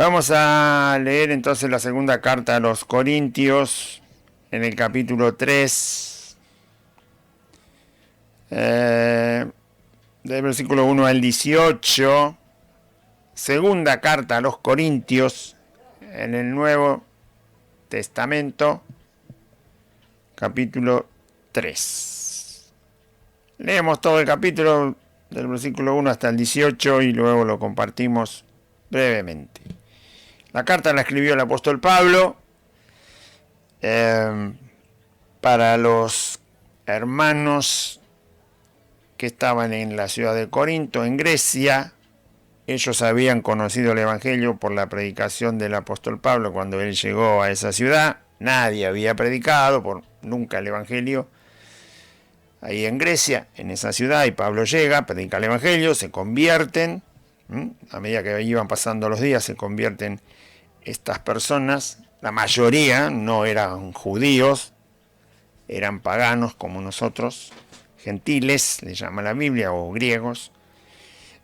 Vamos a leer entonces la segunda carta a los Corintios, en el capítulo 3, del versículo 1 al 18. Segunda carta a los Corintios, en el Nuevo Testamento, capítulo 3. Leemos todo el capítulo, del versículo 1 hasta el 18, y luego lo compartimos brevemente. La carta la escribió el apóstol Pablo para los hermanos que estaban en la ciudad de Corinto, en Grecia. Ellos habían conocido el Evangelio por la predicación del apóstol Pablo cuando él llegó a esa ciudad. Nadie había predicado nunca el Evangelio ahí en Grecia, en esa ciudad, y Pablo llega, predica el Evangelio, se convierten. A medida que iban pasando los días, se convierten estas personas. La mayoría no eran judíos, eran paganos como nosotros, gentiles, le llama la Biblia, o griegos.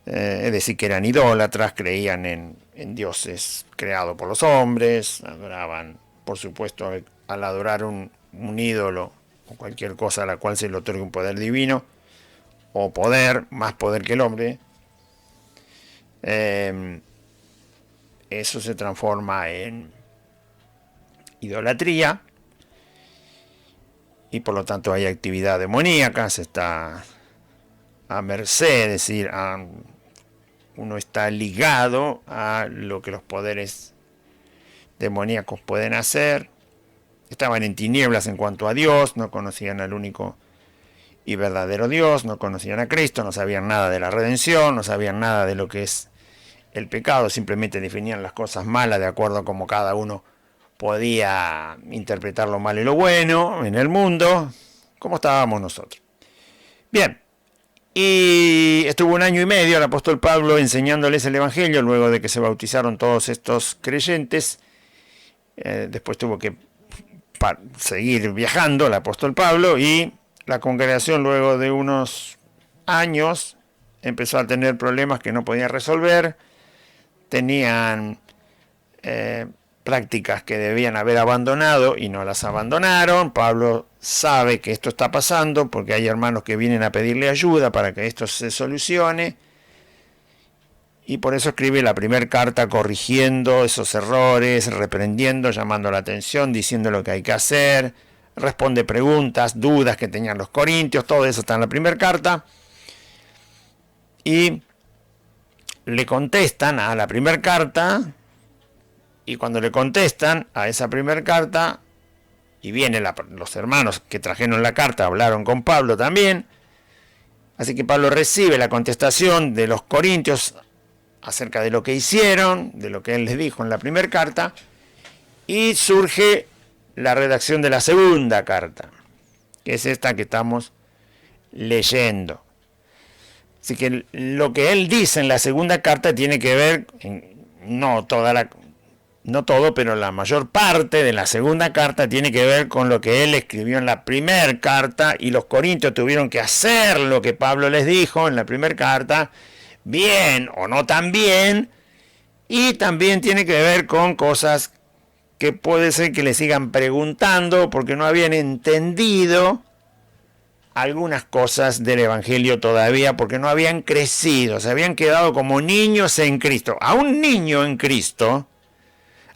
Es decir, que eran idólatras, creían en dioses creados por los hombres, adoraban, por supuesto, al adorar un ídolo o cualquier cosa a la cual se le otorgue un poder divino, o poder, más poder que el hombre, eso se transforma en idolatría, y por lo tanto hay actividad demoníaca, se está a merced, es decir, uno está ligado a lo que los poderes demoníacos pueden hacer. Estaban en tinieblas en cuanto a Dios, no conocían al único y verdadero Dios, no conocían a Cristo, no sabían nada de la redención, no sabían nada de lo que es el pecado, simplemente definían las cosas malas de acuerdo a cómo cada uno podía interpretar lo malo y lo bueno en el mundo, como estábamos nosotros. Bien, y estuvo 1 año y medio el apóstol Pablo enseñándoles el Evangelio, luego de que se bautizaron todos estos creyentes. Después tuvo que seguir viajando el apóstol Pablo, y la congregación, luego de unos años, empezó a tener problemas que no podían resolver. Tenían prácticas que debían haber abandonado y no las abandonaron. Pablo sabe que esto está pasando porque hay hermanos que vienen a pedirle ayuda para que esto se solucione, y por eso escribe la primera carta corrigiendo esos errores, reprendiendo, llamando la atención, diciendo lo que hay que hacer, responde preguntas, dudas que tenían los corintios. Todo eso está en la primera carta, y le contestan a la primera carta, y cuando le contestan a esa primera carta, y vienen los hermanos que trajeron la carta, hablaron con Pablo también, así que Pablo recibe la contestación de los corintios acerca de lo que hicieron, de lo que él les dijo en la primera carta, y surge la redacción de la segunda carta, que es esta que estamos leyendo. Así que lo que él dice en la segunda carta tiene que ver, no todo, pero la mayor parte de la segunda carta tiene que ver con lo que él escribió en la primera carta, y los corintios tuvieron que hacer lo que Pablo les dijo en la primera carta, bien o no tan bien, y también tiene que ver con cosas que puede ser que le sigan preguntando porque no habían entendido algunas cosas del Evangelio todavía, porque no habían crecido, se habían quedado como niños en Cristo. A un niño en Cristo,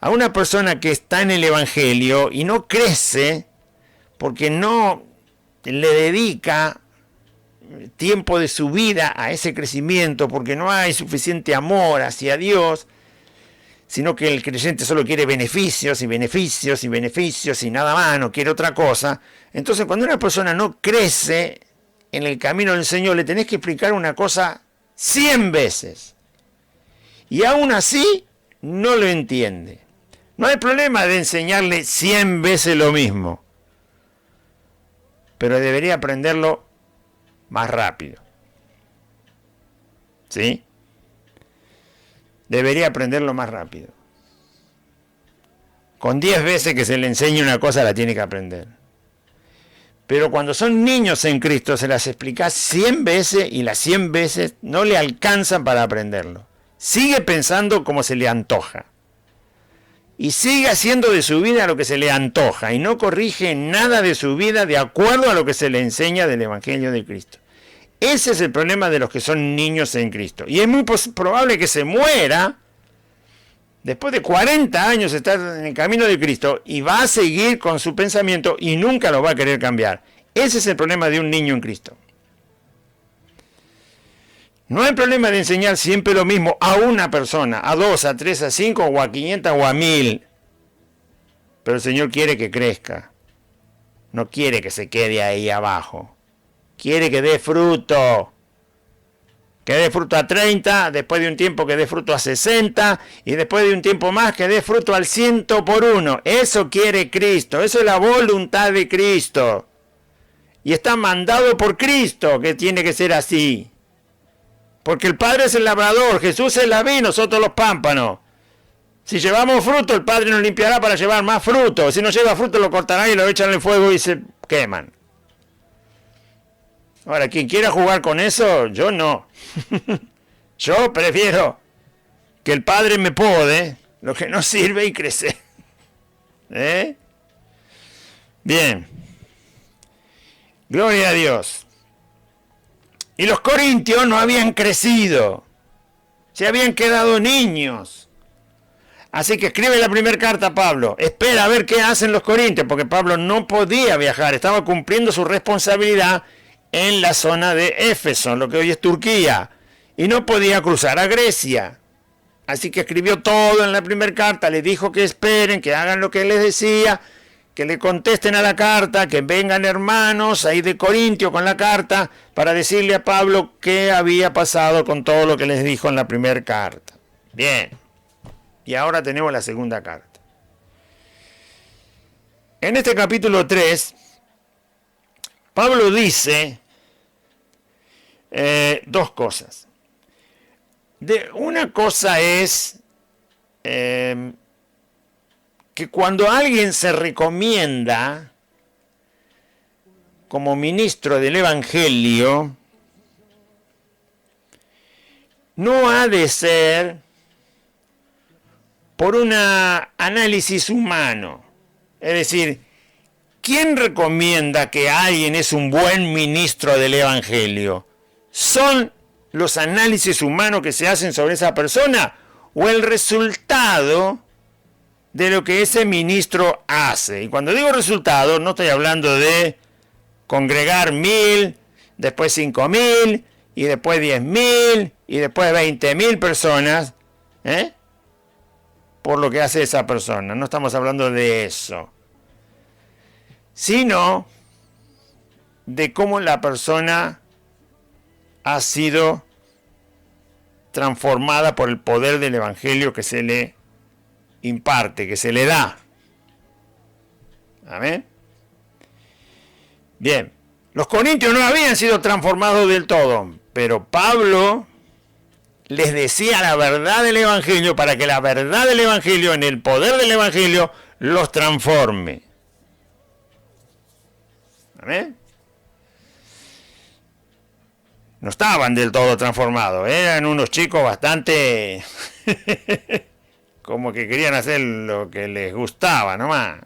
a una persona que está en el Evangelio y no crece porque no le dedica tiempo de su vida a ese crecimiento, porque no hay suficiente amor hacia Dios, sino que el creyente solo quiere beneficios y beneficios y beneficios y nada más, no quiere otra cosa. Entonces, cuando una persona no crece en el camino del Señor, le tenés que explicar una cosa 100 veces, y aún así no lo entiende. No hay problema de enseñarle 100 veces lo mismo, pero debería aprenderlo más rápido. ¿Sí? Debería aprenderlo más rápido. Con 10 veces que se le enseñe una cosa, la tiene que aprender. Pero cuando son niños en Cristo, se las explicás 100 veces y las 100 veces no le alcanzan para aprenderlo. Sigue pensando como se le antoja. y sigue haciendo de su vida lo que se le antoja y no corrige nada de su vida de acuerdo a lo que se le enseña del Evangelio de Cristo. Ese es el problema de los que son niños en Cristo. Y es muy probable que se muera después de 40 años de estar en el camino de Cristo y va a seguir con su pensamiento y nunca lo va a querer cambiar. Ese es el problema de un niño en Cristo. No hay problema de enseñar siempre lo mismo a una persona, a 2, a 3, a 5, o a 500 o a 1000. Pero el Señor quiere que crezca. No quiere que se quede ahí abajo. Quiere que dé fruto. Que dé fruto a 30, después de un tiempo que dé fruto a 60, y después de un tiempo más que dé fruto al 100 por 1. Eso quiere Cristo. Eso es la voluntad de Cristo. Y está mandado por Cristo que tiene que ser así. Porque el Padre es el labrador, Jesús es la vid, nosotros los pámpanos. Si llevamos fruto, el Padre nos limpiará para llevar más fruto. Si no lleva fruto, lo cortarán y lo echan en el fuego y se queman. Ahora, quien quiera jugar con eso, yo no. Yo prefiero que el Padre me pode lo que no sirve y crecer. Bien. Gloria a Dios. Y los corintios no habían crecido, se habían quedado niños. Así que escribe la primera carta a Pablo, espera a ver qué hacen los corintios, porque Pablo no podía viajar, estaba cumpliendo su responsabilidad en la zona de Éfeso, lo que hoy es Turquía, y no podía cruzar a Grecia. Así que escribió todo en la primera carta, les dijo que esperen, que hagan lo que les decía, que le contesten a la carta, que vengan hermanos ahí de Corintio con la carta para decirle a Pablo qué había pasado con todo lo que les dijo en la primera carta. Bien, y ahora tenemos la segunda carta. En este capítulo 3, Pablo dice dos cosas. Una cosa es que cuando alguien se recomienda como ministro del Evangelio, no ha de ser por un análisis humano. Es decir, ¿quién recomienda que alguien es un buen ministro del Evangelio? ¿Son los análisis humanos que se hacen sobre esa persona o el resultado de lo que ese ministro hace? Y cuando digo resultado, no estoy hablando de congregar 1000, después 5000, y después 10.000, y después 20.000 personas, por lo que hace esa persona. No estamos hablando de eso, sino de cómo la persona ha sido transformada por el poder del Evangelio que se le imparte, que se le da. Amén. Bien, los corintios no habían sido transformados del todo, pero Pablo les decía la verdad del Evangelio para que la verdad del Evangelio, en el poder del Evangelio, los transforme. Amén. No estaban del todo transformados, eran unos chicos bastante como que querían hacer lo que les gustaba nomás.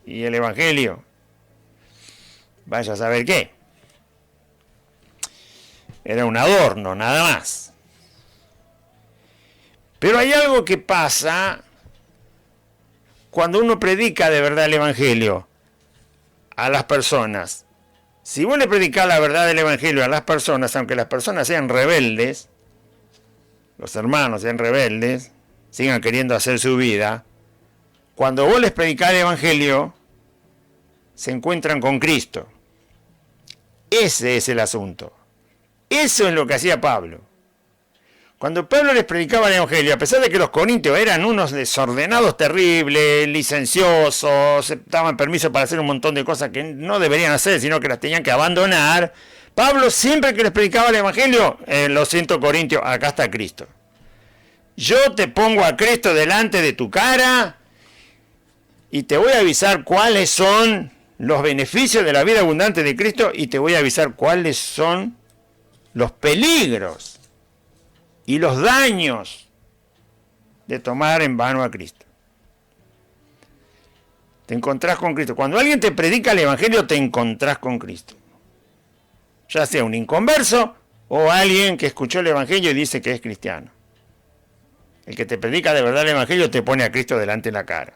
Y el Evangelio, vaya a saber qué. Era un adorno, nada más. Pero hay algo que pasa cuando uno predica de verdad el Evangelio a las personas. Si vos le predicás la verdad del Evangelio a las personas, aunque las personas sean rebeldes, los hermanos sean rebeldes, sigan queriendo hacer su vida, cuando vos les predicás el Evangelio, se encuentran con Cristo. Ese es el asunto. Eso es lo que hacía Pablo. Cuando Pablo les predicaba el Evangelio, a pesar de que los corintios eran unos desordenados terribles, licenciosos, daban permiso para hacer un montón de cosas que no deberían hacer, sino que las tenían que abandonar, Pablo siempre que les predicaba el Evangelio, lo siento corintios, acá está Cristo. Yo te pongo a Cristo delante de tu cara y te voy a avisar cuáles son los beneficios de la vida abundante de Cristo y te voy a avisar cuáles son los peligros y los daños de tomar en vano a Cristo. Te encontrás con Cristo. Cuando alguien te predica el Evangelio, te encontrás con Cristo. Ya sea un inconverso o alguien que escuchó el Evangelio y dice que es cristiano. El que te predica de verdad el Evangelio te pone a Cristo delante de la cara.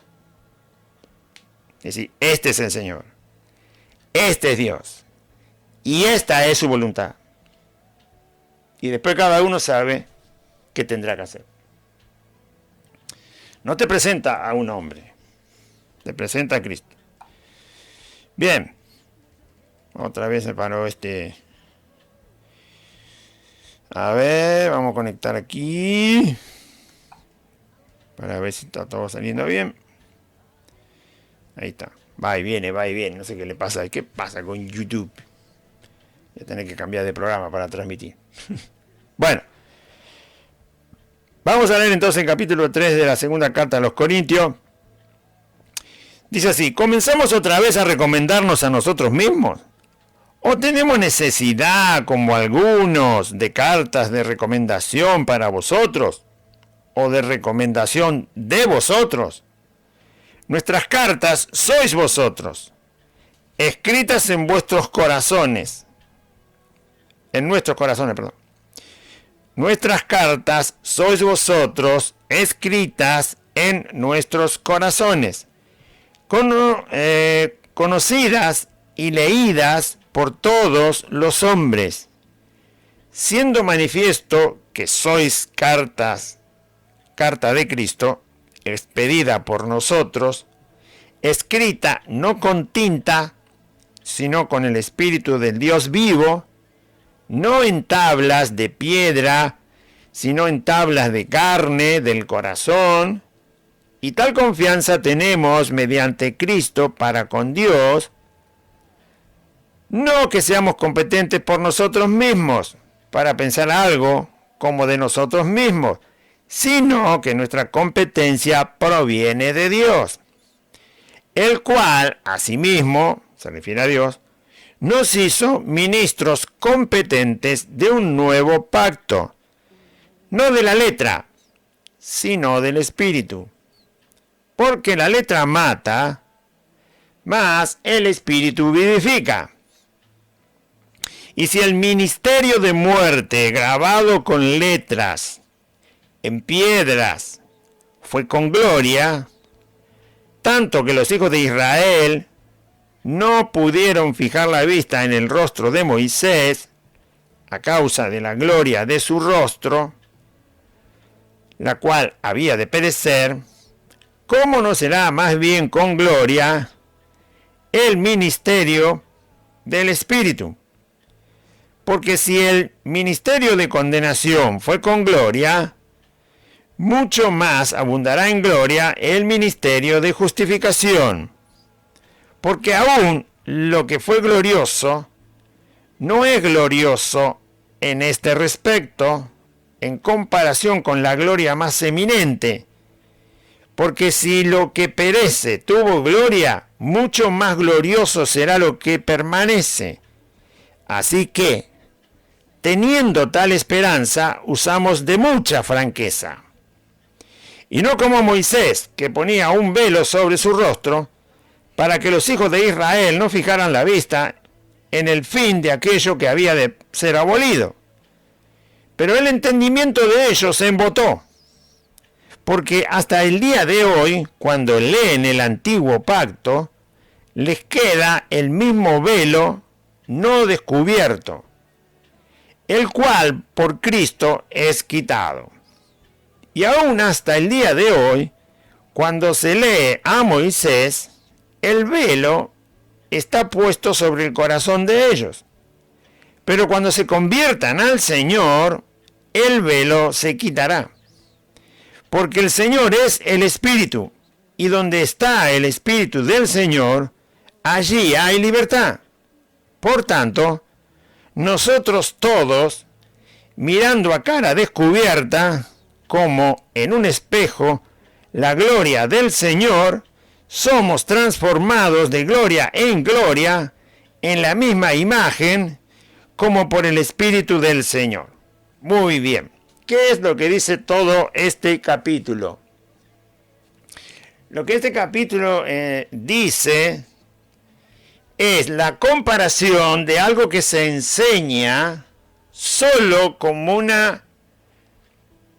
Es decir, este es el Señor. Este es Dios. Y esta es su voluntad. Y después cada uno sabe qué tendrá que hacer. No te presenta a un hombre. Te presenta a Cristo. Bien. Otra vez se paró A ver, vamos a conectar aquí. Para ver si está todo saliendo bien. Ahí está. Va y viene, va y viene. No sé qué le pasa. ¿Qué pasa con YouTube? Voy a tener que cambiar de programa para transmitir. Bueno. Vamos a leer entonces el capítulo 3 de la segunda carta a los Corintios. Dice así: ¿comenzamos otra vez a recomendarnos a nosotros mismos? ¿O tenemos necesidad, como algunos, de cartas de recomendación para vosotros? ¿O de recomendación de vosotros? Nuestras cartas sois vosotros, escritas en vuestros corazones. En nuestros corazones, perdón. Nuestras cartas sois vosotros, escritas en nuestros corazones, conocidas y leídas por todos los hombres, siendo manifiesto que sois carta de Cristo, expedida por nosotros, escrita no con tinta, sino con el Espíritu del Dios vivo, no en tablas de piedra, sino en tablas de carne, del corazón. Y tal confianza tenemos mediante Cristo para con Dios, no que seamos competentes por nosotros mismos, para pensar algo como de nosotros mismos, sino que nuestra competencia proviene de Dios, el cual, asimismo, se refiere a Dios, nos hizo ministros competentes de un nuevo pacto, no de la letra, sino del Espíritu. Porque la letra mata, mas el Espíritu vivifica. Y si el ministerio de muerte, grabado con letras en piedras, fue con gloria, tanto que los hijos de Israel no pudieron fijar la vista en el rostro de Moisés, a causa de la gloria de su rostro, la cual había de perecer, ¿cómo no será más bien con gloria el ministerio del Espíritu? Porque si el ministerio de condenación fue con gloria, mucho más abundará en gloria el ministerio de justificación. Porque aún lo que fue glorioso no es glorioso en este respecto en comparación con la gloria más eminente. Porque si lo que perece tuvo gloria, mucho más glorioso será lo que permanece. Así que, teniendo tal esperanza, usamos de mucha franqueza. Y no como Moisés, que ponía un velo sobre su rostro, para que los hijos de Israel no fijaran la vista en el fin de aquello que había de ser abolido. Pero el entendimiento de ellos se embotó, porque hasta el día de hoy, cuando leen el antiguo pacto, les queda el mismo velo no descubierto, el cual por Cristo es quitado. Y aún hasta el día de hoy, cuando se lee a Moisés, el velo está puesto sobre el corazón de ellos. Pero cuando se conviertan al Señor, el velo se quitará. Porque el Señor es el Espíritu, y donde está el Espíritu del Señor, allí hay libertad. Por tanto, nosotros todos, mirando a cara descubierta, como en un espejo, la gloria del Señor, somos transformados de gloria en gloria, en la misma imagen, como por el Espíritu del Señor. Muy bien. ¿Qué es lo que dice todo este capítulo? lo que este capítulo dice es la comparación de algo que se enseña solo como una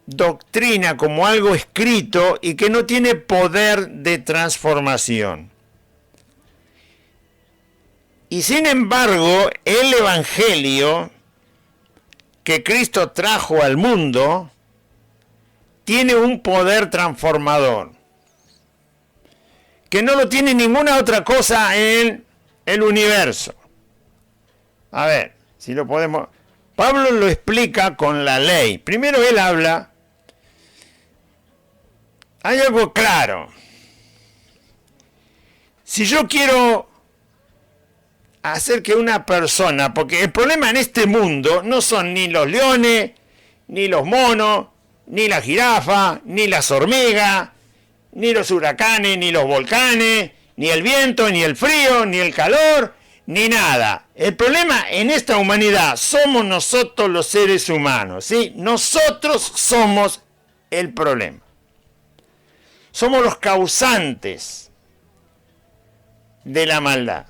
doctrina, como algo escrito y que no tiene poder de transformación. Y sin embargo, el Evangelio que Cristo trajo al mundo tiene un poder transformador, que no lo tiene ninguna otra cosa en el universo. A ver, si lo podemos... Pablo lo explica con la ley. Primero él habla... Hay algo claro. Si yo quiero hacer que una persona... Porque el problema en este mundo no son ni los leones, ni los monos, ni la jirafa, ni las hormigas, ni los huracanes, ni los volcanes, ni el viento, ni el frío, ni el calor, ni nada. El problema en esta humanidad somos nosotros los seres humanos, ¿sí? Nosotros somos el problema. Somos los causantes de la maldad.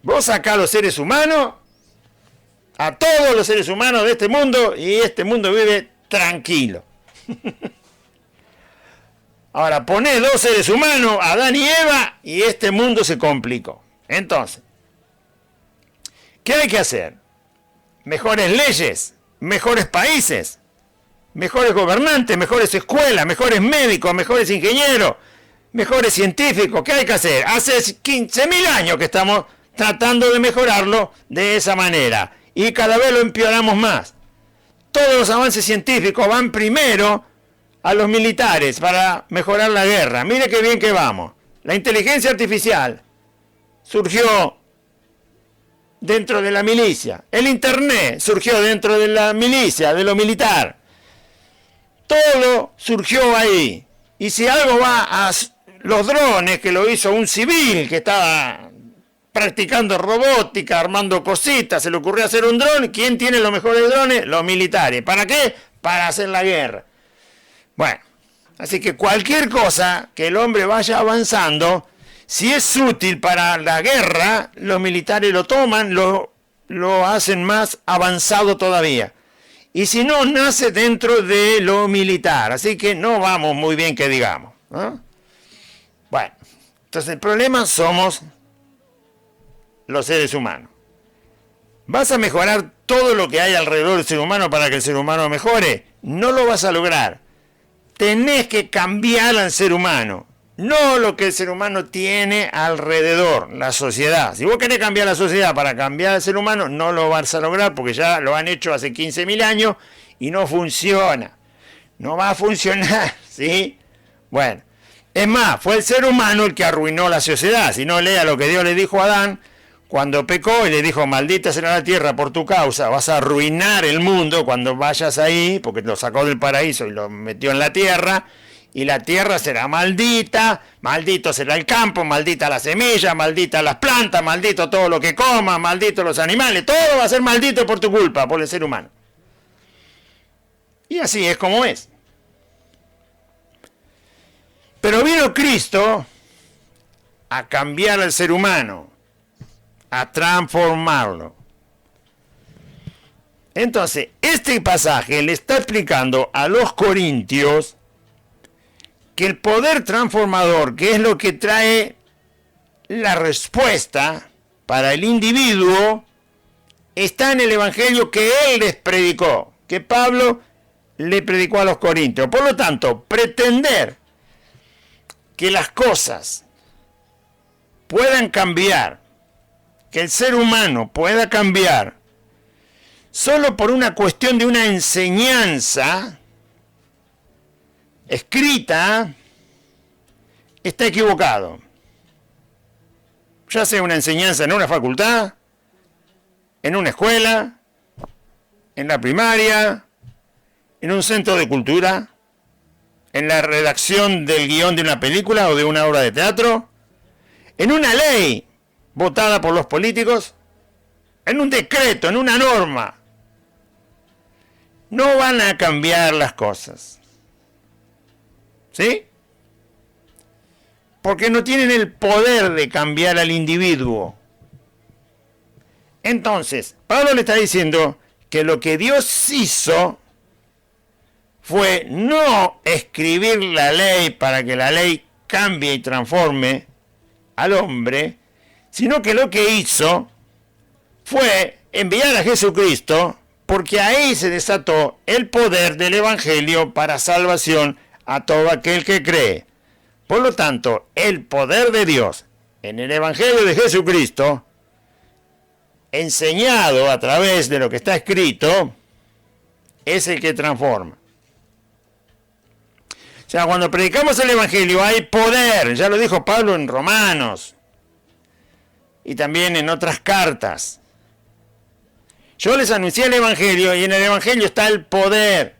Vos sacás a los seres humanos, a todos los seres humanos de este mundo, y este mundo vive tranquilo. Ahora, ponés dos seres humanos, Adán y Eva, y este mundo se complicó. Entonces, ¿qué hay que hacer? Mejores leyes, mejores países, mejores gobernantes, mejores escuelas, mejores médicos, mejores ingenieros, mejores científicos. ¿Qué hay que hacer? Hace 15.000 años que estamos tratando de mejorarlo de esa manera, y cada vez lo empeoramos más. Todos los avances científicos van primero a los militares para mejorar la guerra. Mire qué bien que vamos. La inteligencia artificial surgió dentro de la milicia. El internet surgió dentro de la milicia, de lo militar. Todo surgió ahí. Y si algo va a los drones, que lo hizo un civil que estaba practicando robótica, armando cositas, se le ocurrió hacer un dron. ¿Quién tiene los mejores drones? Los militares. ¿Para qué? Para hacer la guerra. Bueno, así que cualquier cosa que el hombre vaya avanzando, si es útil para la guerra, los militares lo toman, lo hacen más avanzado todavía. Y si no, nace dentro de lo militar. Así que no vamos muy bien que digamos, ¿no? Bueno, entonces el problema somos los seres humanos. ¿Vas a mejorar todo lo que hay alrededor del ser humano para que el ser humano mejore? No lo vas a lograr. Tenés que cambiar al ser humano, no lo que el ser humano tiene alrededor, la sociedad. Si vos querés cambiar la sociedad para cambiar al ser humano, no lo vas a lograr porque ya lo han hecho hace 15.000 años y no funciona. No va a funcionar, ¿sí? Bueno, es más, fue el ser humano el que arruinó la sociedad. Si no, lea lo que Dios le dijo a Adán cuando pecó y le dijo: maldita será la tierra por tu causa, vas a arruinar el mundo cuando vayas ahí, porque lo sacó del paraíso y lo metió en la tierra, y la tierra será maldita, maldito será el campo, maldita la semilla, maldita las plantas, maldito todo lo que comas, maldito los animales, todo va a ser maldito por tu culpa, por el ser humano. Y así es como es. Pero vino Cristo a cambiar al ser humano, a transformarlo. Entonces, este pasaje le está explicando a los corintios que el poder transformador, que es lo que trae la respuesta para el individuo, está en el evangelio que él les predicó, que Pablo le predicó a los corintios. Por lo tanto, pretender que las cosas puedan cambiar, que el ser humano pueda cambiar solo por una cuestión de una enseñanza escrita, está equivocado. Ya sea una enseñanza en una facultad, en una escuela, en la primaria, en un centro de cultura, en la redacción del guión de una película o de una obra de teatro, en una ley votada por los políticos, en un decreto, en una norma. No van a cambiar las cosas. ¿Sí? porque no tienen el poder de cambiar al individuo. Entonces, Pablo le está diciendo que lo que Dios hizo fue no escribir la ley para que la ley cambie y transforme al hombre, sino que lo que hizo fue enviar a Jesucristo, porque ahí se desató el poder del Evangelio para salvación a todo aquel que cree. Por lo tanto, el poder de Dios en el Evangelio de Jesucristo, enseñado a través de lo que está escrito, es el que transforma. O sea, cuando predicamos el Evangelio hay poder, ya lo dijo Pablo en Romanos y también en otras cartas. Yo les anuncié el Evangelio y en el Evangelio está el poder.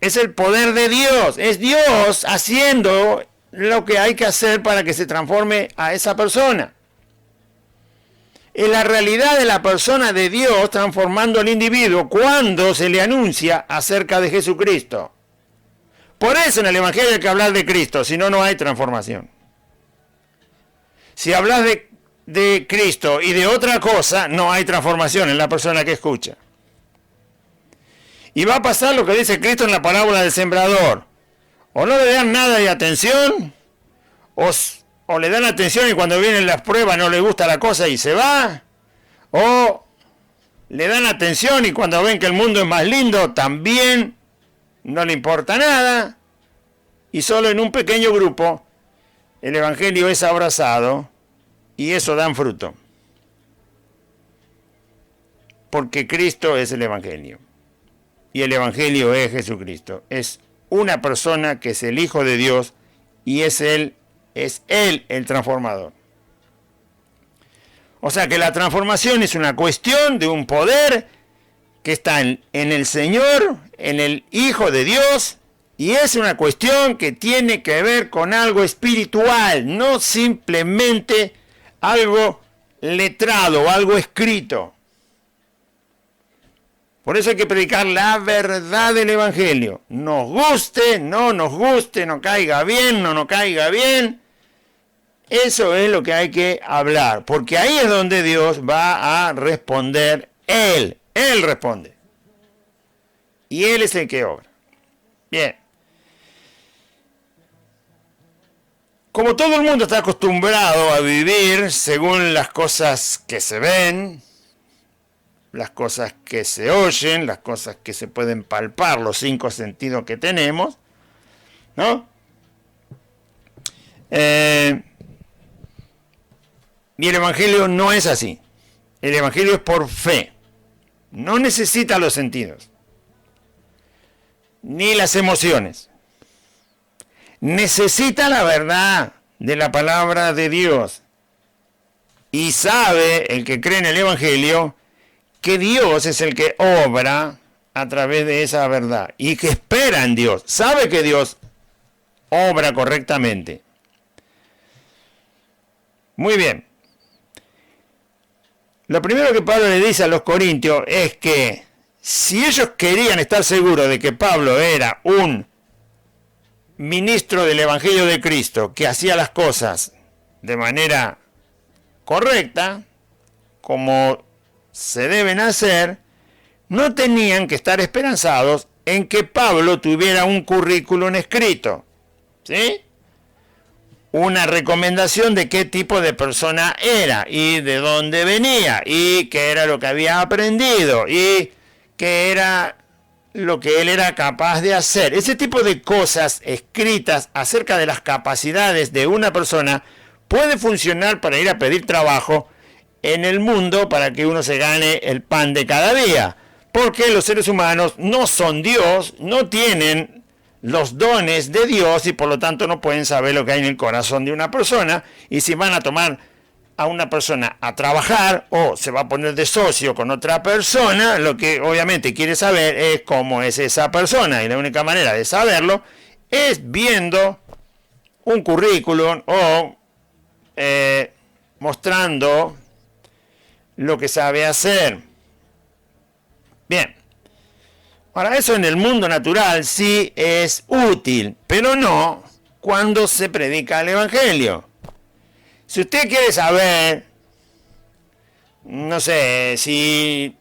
Es el poder de Dios, es Dios haciendo lo que hay que hacer para que se transforme a esa persona. Es la realidad de la persona de Dios transformando al individuo cuando se le anuncia acerca de Jesucristo. Por eso en el Evangelio hay que hablar de Cristo, si no, no hay transformación. Si hablas de Cristo y de otra cosa, no hay transformación en la persona que escucha. Y va a pasar lo que dice Cristo en la parábola del sembrador. O no le dan nada de atención, o le dan atención y cuando vienen las pruebas no le gusta la cosa y se va, o le dan atención y cuando ven que el mundo es más lindo también no le importa nada, y solo en un pequeño grupo el Evangelio es abrazado y eso dan fruto. Porque Cristo es el Evangelio. Y el Evangelio es Jesucristo. Es una persona que es el Hijo de Dios y es Él el transformador. O sea que la transformación es una cuestión de un poder que está en el Señor, en el Hijo de Dios, y es una cuestión que tiene que ver con algo espiritual, no simplemente algo letrado, algo escrito. Por eso hay que predicar la verdad del Evangelio. Nos guste, no caiga bien, no nos caiga bien. Eso es lo que hay que hablar, porque ahí es donde Dios va a responder Él. Él responde. Y Él es el que obra. Bien. Como todo el mundo está acostumbrado a vivir según las cosas que se ven, las cosas que se oyen, las cosas que se pueden palpar, los 5 sentidos que tenemos, ¿no? Y el Evangelio no es así. El Evangelio es por fe. No necesita los sentidos, ni las emociones. Necesita la verdad de la palabra de Dios. Y sabe el que cree en el Evangelio que Dios es el que obra a través de esa verdad y que espera en Dios. Sabe que Dios obra correctamente. Muy bien. Lo primero que Pablo le dice a los corintios es que si ellos querían estar seguros de que Pablo era un ministro del Evangelio de Cristo que hacía las cosas de manera correcta, como se deben hacer, no tenían que estar esperanzados en que Pablo tuviera un currículum escrito, ¿sí? Una recomendación de qué tipo de persona era y de dónde venía y qué era lo que había aprendido y qué era lo que él era capaz de hacer. Ese tipo de cosas escritas acerca de las capacidades de una persona puede funcionar para ir a pedir trabajo en el mundo para que uno se gane el pan de cada día. Porque los seres humanos no son Dios, no tienen los dones de Dios y por lo tanto no pueden saber lo que hay en el corazón de una persona. Y si van a tomar a una persona a trabajar o se va a poner de socio con otra persona, lo que obviamente quiere saber es cómo es esa persona. Y la única manera de saberlo es viendo un currículum o mostrando lo que sabe hacer. Bien. Ahora, eso en el mundo natural sí es útil, pero no cuando se predica el Evangelio. Si usted quiere saber, no sé, si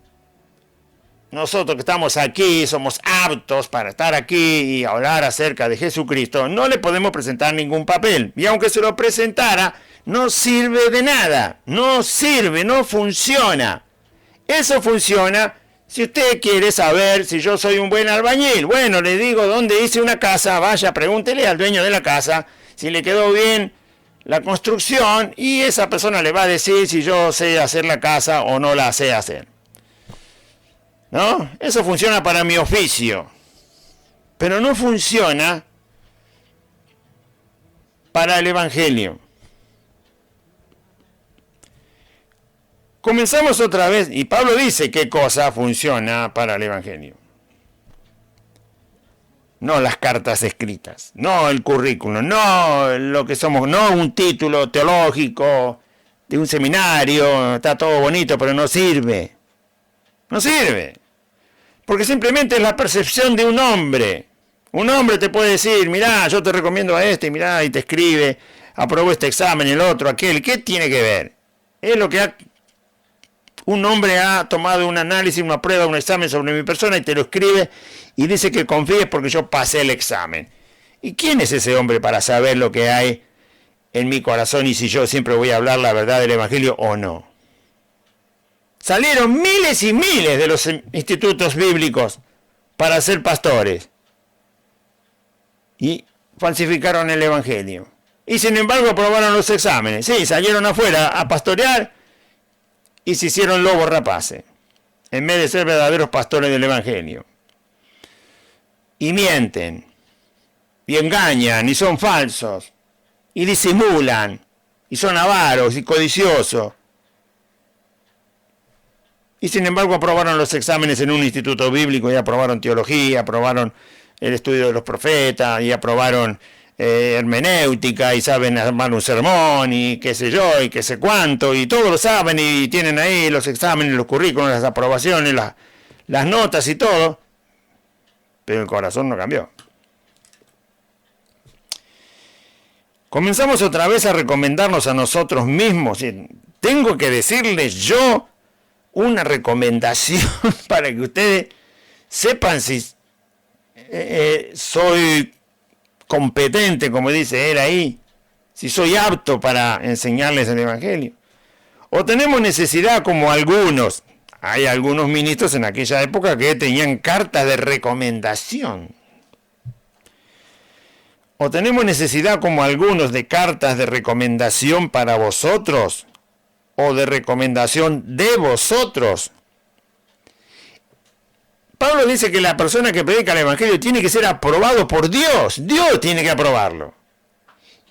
nosotros que estamos aquí somos aptos para estar aquí y hablar acerca de Jesucristo, no le podemos presentar ningún papel. Y aunque se lo presentara, no sirve de nada. No sirve, no funciona. Eso funciona si usted quiere saber si yo soy un buen albañil. Bueno, le digo dónde hice una casa, vaya, pregúntele al dueño de la casa si le quedó bien la construcción y esa persona le va a decir si yo sé hacer la casa o no la sé hacer. ¿No? Eso funciona para mi oficio, pero no funciona para el Evangelio. Comenzamos otra vez, y Pablo dice qué cosa funciona para el Evangelio. No las cartas escritas, no el currículum, no lo que somos, no un título teológico de un seminario, está todo bonito, pero no sirve. No sirve. Porque simplemente es la percepción de un hombre. Un hombre te puede decir, mirá, yo te recomiendo a este, mirá, y te escribe, aprobó este examen, el otro, aquel. ¿Qué tiene que ver? Es lo que un hombre ha tomado un análisis, una prueba, un examen sobre mi persona y te lo escribe y dice que confíes porque yo pasé el examen. ¿Y quién es ese hombre para saber lo que hay en mi corazón y si yo siempre voy a hablar la verdad del Evangelio o no? Salieron miles y miles de los institutos bíblicos para ser pastores y falsificaron el Evangelio. Y sin embargo aprobaron los exámenes. Sí, salieron afuera a pastorear y se hicieron lobos rapaces, en vez de ser verdaderos pastores del Evangelio. Y mienten, y engañan, y son falsos, y disimulan, y son avaros y codiciosos. Y sin embargo aprobaron los exámenes en un instituto bíblico, y aprobaron teología, aprobaron el estudio de los profetas, y aprobaron hermenéutica, y saben armar un sermón, y qué sé yo, y qué sé cuánto, y todo lo saben, y tienen ahí los exámenes, los currículos, las aprobaciones, las notas y todo, pero el corazón no cambió. Comenzamos otra vez a recomendarnos a nosotros mismos. Tengo que decirles yo una recomendación para que ustedes sepan si soy competente, como dice él ahí, si soy apto para enseñarles el Evangelio. O tenemos necesidad, como algunos, hay algunos ministros en aquella época que tenían cartas de recomendación. O tenemos necesidad, como algunos, de cartas de recomendación para vosotros, o de recomendación de vosotros. Pablo dice que la persona que predica el Evangelio tiene que ser aprobado por Dios. Dios tiene que aprobarlo.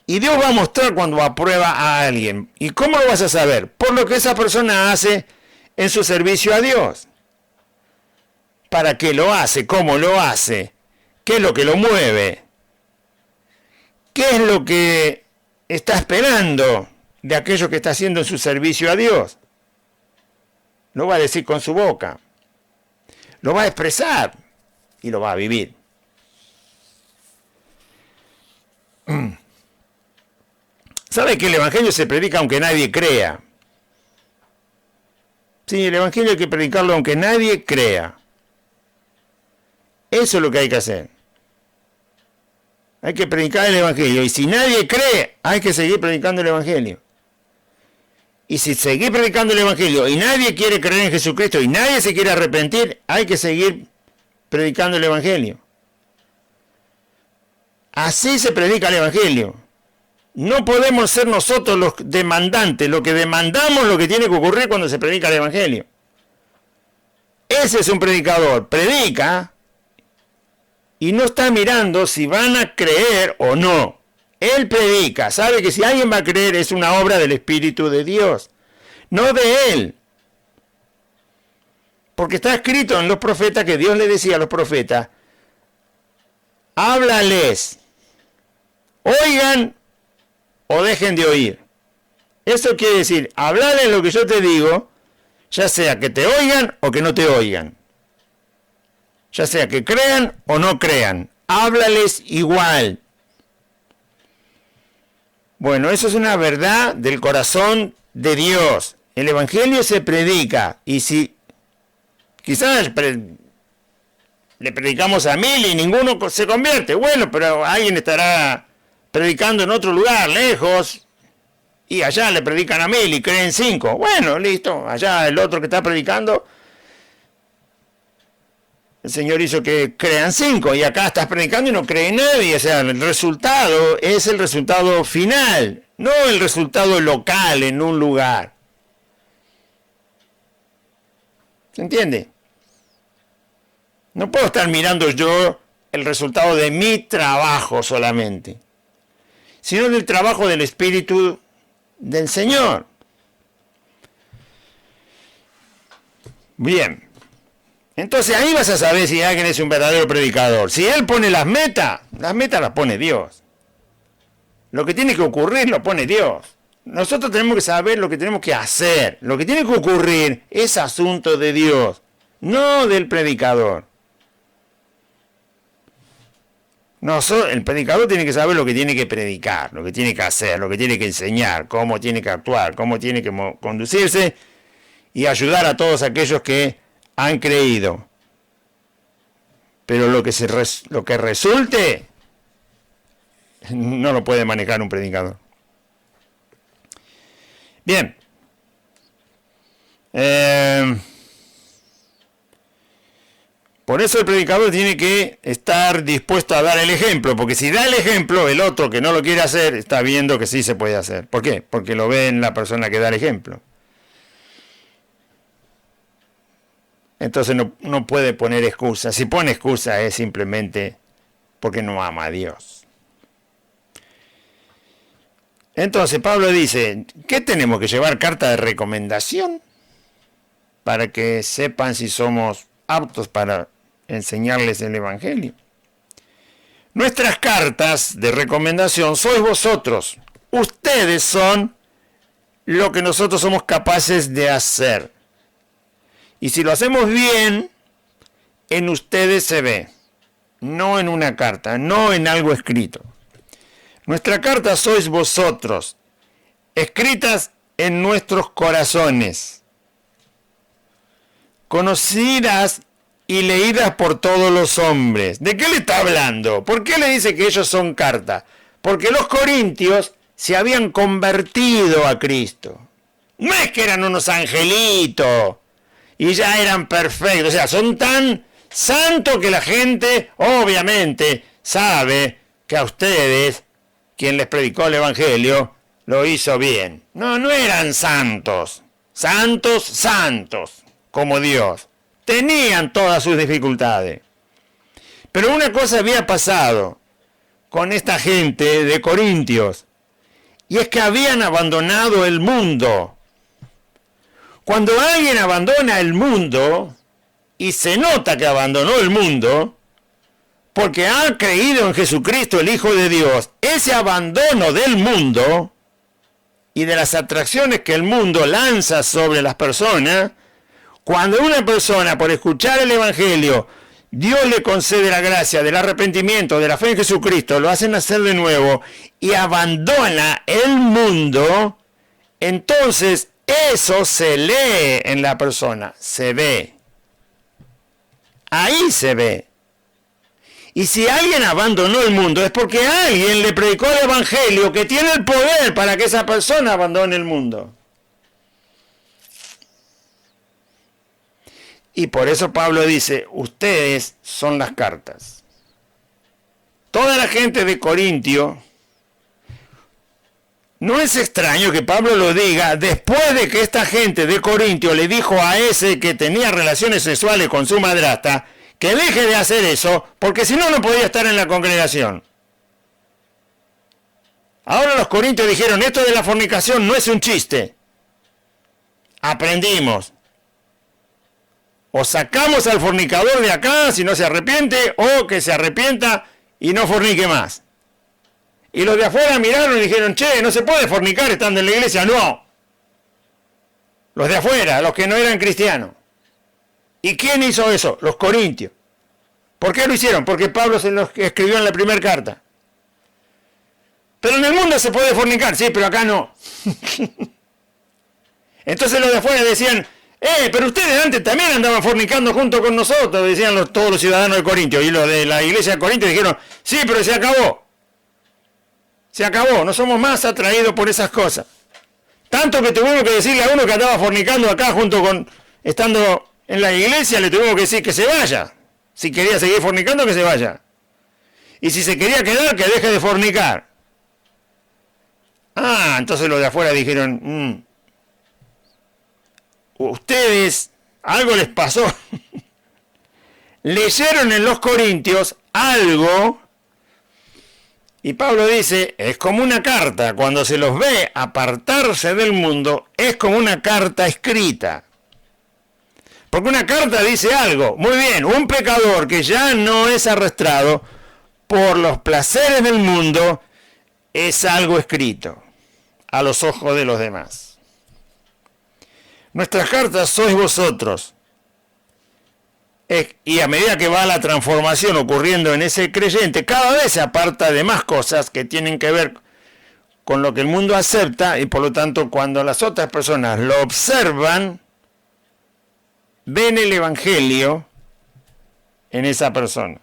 Y Dios va a mostrar cuando aprueba a alguien. ¿Y cómo lo vas a saber? Por lo que esa persona hace en su servicio a Dios. ¿Para qué lo hace? ¿Cómo lo hace? ¿Qué es lo que lo mueve? ¿Qué es lo que está esperando de aquello que está haciendo en su servicio a Dios? Lo va a decir con su boca. Lo va a expresar y lo va a vivir. ¿Sabe que el Evangelio se predica aunque nadie crea? Sí, el Evangelio hay que predicarlo aunque nadie crea. Eso es lo que hay que hacer. Hay que predicar el Evangelio. Y si nadie cree, hay que seguir predicando el Evangelio. Y si seguís predicando el Evangelio y nadie quiere creer en Jesucristo y nadie se quiere arrepentir, hay que seguir predicando el Evangelio. Así se predica el Evangelio. No podemos ser nosotros los demandantes, lo que demandamos lo que tiene que ocurrir cuando se predica el Evangelio. Ese es un predicador, predica y no está mirando si van a creer o no. Él predica, sabe que si alguien va a creer es una obra del Espíritu de Dios, no de él. Porque está escrito en los profetas que Dios le decía a los profetas, háblales, oigan o dejen de oír. Eso quiere decir, hablales lo que yo te digo, ya sea que te oigan o que no te oigan. Ya sea que crean o no crean, háblales igual. Bueno, eso es una verdad del corazón de Dios. El Evangelio se predica, y si quizás le predicamos a 1000 y ninguno se convierte, bueno, pero alguien estará predicando en otro lugar, lejos, y allá le predican a 1000 y creen 5. Bueno, listo, allá el otro que está predicando, el Señor hizo que crean 5, y acá estás predicando y no cree nadie. O sea, el resultado es el resultado final, no el resultado local en un lugar. ¿Se entiende? No puedo estar mirando yo el resultado de mi trabajo solamente, sino del trabajo del Espíritu del Señor. Bien. Entonces ahí vas a saber si alguien es un verdadero predicador. Si él pone las metas las pone Dios. Lo que tiene que ocurrir lo pone Dios. Nosotros tenemos que saber lo que tenemos que hacer. Lo que tiene que ocurrir es asunto de Dios, no del predicador. El predicador tiene que saber lo que tiene que predicar, lo que tiene que hacer, lo que tiene que enseñar, cómo tiene que actuar, cómo tiene que conducirse y ayudar a todos aquellos que han creído. Pero lo que resulte no lo puede manejar un predicador. Bien. Por eso el predicador tiene que estar dispuesto a dar el ejemplo, porque si da el ejemplo, el otro que no lo quiere hacer está viendo que sí se puede hacer. ¿Por qué? Porque lo ve en la persona que da el ejemplo. Entonces no puede poner excusa. Si pone excusa es simplemente porque no ama a Dios. Entonces Pablo dice, ¿qué tenemos que llevar? ¿Carta de recomendación? Para que sepan si somos aptos para enseñarles el Evangelio. Nuestras cartas de recomendación sois vosotros. Ustedes son lo que nosotros somos capaces de hacer. Y si lo hacemos bien, en ustedes se ve, no en una carta, no en algo escrito. Nuestra carta sois vosotros, escritas en nuestros corazones, conocidas y leídas por todos los hombres. ¿De qué le está hablando? ¿Por qué le dice que ellos son carta? Porque los corintios se habían convertido a Cristo. No es que eran unos angelitos y ya eran perfectos. O sea, son tan santos que la gente obviamente sabe que a ustedes, quien les predicó el Evangelio, lo hizo bien. No eran santos. Santos, como Dios. Tenían todas sus dificultades. Pero una cosa había pasado con esta gente de Corintios, y es que habían abandonado el mundo. Cuando alguien abandona el mundo, y se nota que abandonó el mundo, porque ha creído en Jesucristo, el Hijo de Dios, ese abandono del mundo y de las atracciones que el mundo lanza sobre las personas, cuando una persona, por escuchar el Evangelio, Dios le concede la gracia del arrepentimiento, de la fe en Jesucristo, lo hace nacer de nuevo y abandona el mundo, entonces eso se lee en la persona, se ve. Ahí se ve. Y si alguien abandonó el mundo es porque alguien le predicó el Evangelio que tiene el poder para que esa persona abandone el mundo. Y por eso Pablo dice, ustedes son las cartas. Toda la gente de Corintio, no es extraño que Pablo lo diga después de que esta gente de Corintio le dijo a ese que tenía relaciones sexuales con su madrastra, que deje de hacer eso, porque si no, no podía estar en la congregación. Ahora los corintios dijeron, esto de la fornicación no es un chiste. Aprendimos. O sacamos al fornicador de acá si no se arrepiente, o que se arrepienta y no fornique más. Y los de afuera miraron y dijeron, che, no se puede fornicar estando en la iglesia. No. Los de afuera, los que no eran cristianos. ¿Y quién hizo eso? Los corintios. ¿Por qué lo hicieron? Porque Pablo se los escribió en la primera carta. Pero en el mundo se puede fornicar, sí, pero acá no. Entonces los de afuera decían, pero ustedes antes también andaban fornicando junto con nosotros, decían todos los ciudadanos de Corintio. Y los de la iglesia de Corintio dijeron, sí, pero se acabó. Se acabó, no somos más atraídos por esas cosas. Tanto que tuvimos que decirle a uno que andaba fornicando acá estando en la iglesia, le tuvimos que decir que se vaya. Si quería seguir fornicando, que se vaya. Y si se quería quedar, que deje de fornicar. Entonces los de afuera dijeron, ustedes, algo les pasó. Leyeron en los Corintios algo, y Pablo dice, es como una carta, cuando se los ve apartarse del mundo, es como una carta escrita. Porque una carta dice algo, muy bien, un pecador que ya no es arrastrado por los placeres del mundo, es algo escrito a los ojos de los demás. Nuestras cartas sois vosotros. Y a medida que va la transformación ocurriendo en ese creyente, cada vez se aparta de más cosas que tienen que ver con lo que el mundo acepta, y por lo tanto cuando las otras personas lo observan, ven el evangelio en esa persona.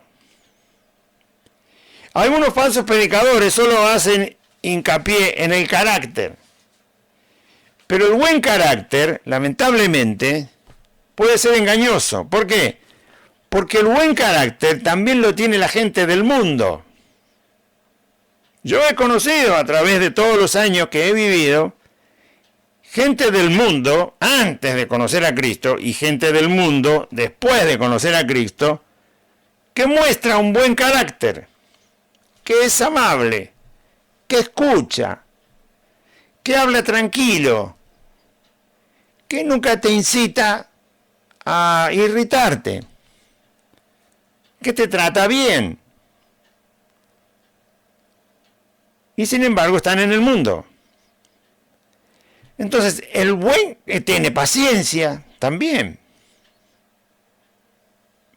Algunos falsos predicadores solo hacen hincapié en el carácter. Pero el buen carácter, lamentablemente, puede ser engañoso. ¿Por qué? Porque el buen carácter también lo tiene la gente del mundo. Yo he conocido a través de todos los años que he vivido gente del mundo antes de conocer a Cristo y gente del mundo después de conocer a Cristo que muestra un buen carácter, que es amable, que escucha, que habla tranquilo, que nunca te incita a irritarte, que te trata bien. Y sin embargo están en el mundo. Entonces, el buen tiene paciencia también.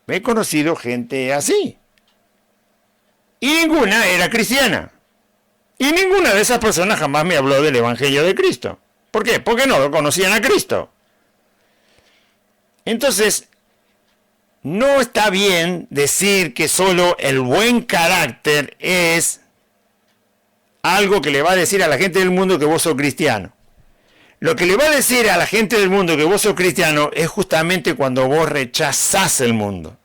He conocido gente así. Y ninguna era cristiana. Y ninguna de esas personas jamás me habló del Evangelio de Cristo. ¿Por qué? Porque no lo conocían a Cristo. Entonces, no está bien decir que solo el buen carácter es algo que le va a decir a la gente del mundo que vos sos cristiano. Lo que le va a decir a la gente del mundo que vos sos cristiano es justamente cuando vos rechazás el mundo.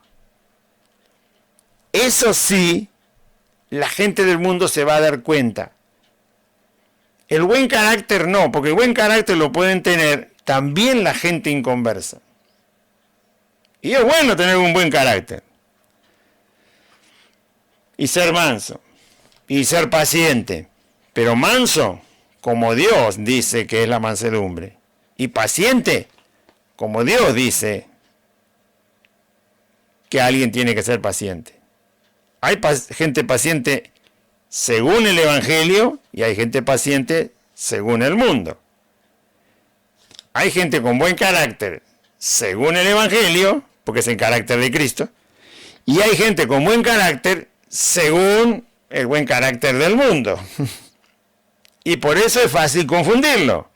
Eso sí, la gente del mundo se va a dar cuenta. El buen carácter no, porque el buen carácter lo pueden tener también la gente inconversa. Y es bueno tener un buen carácter. Y ser manso. Y ser paciente. Pero manso, como Dios dice que es la mansedumbre. Y paciente, como Dios dice que alguien tiene que ser paciente. Hay gente paciente según el Evangelio y hay gente paciente según el mundo. Hay gente con buen carácter según el Evangelio, porque es el carácter de Cristo, y hay gente con buen carácter según el buen carácter del mundo. Y por eso es fácil confundirlo.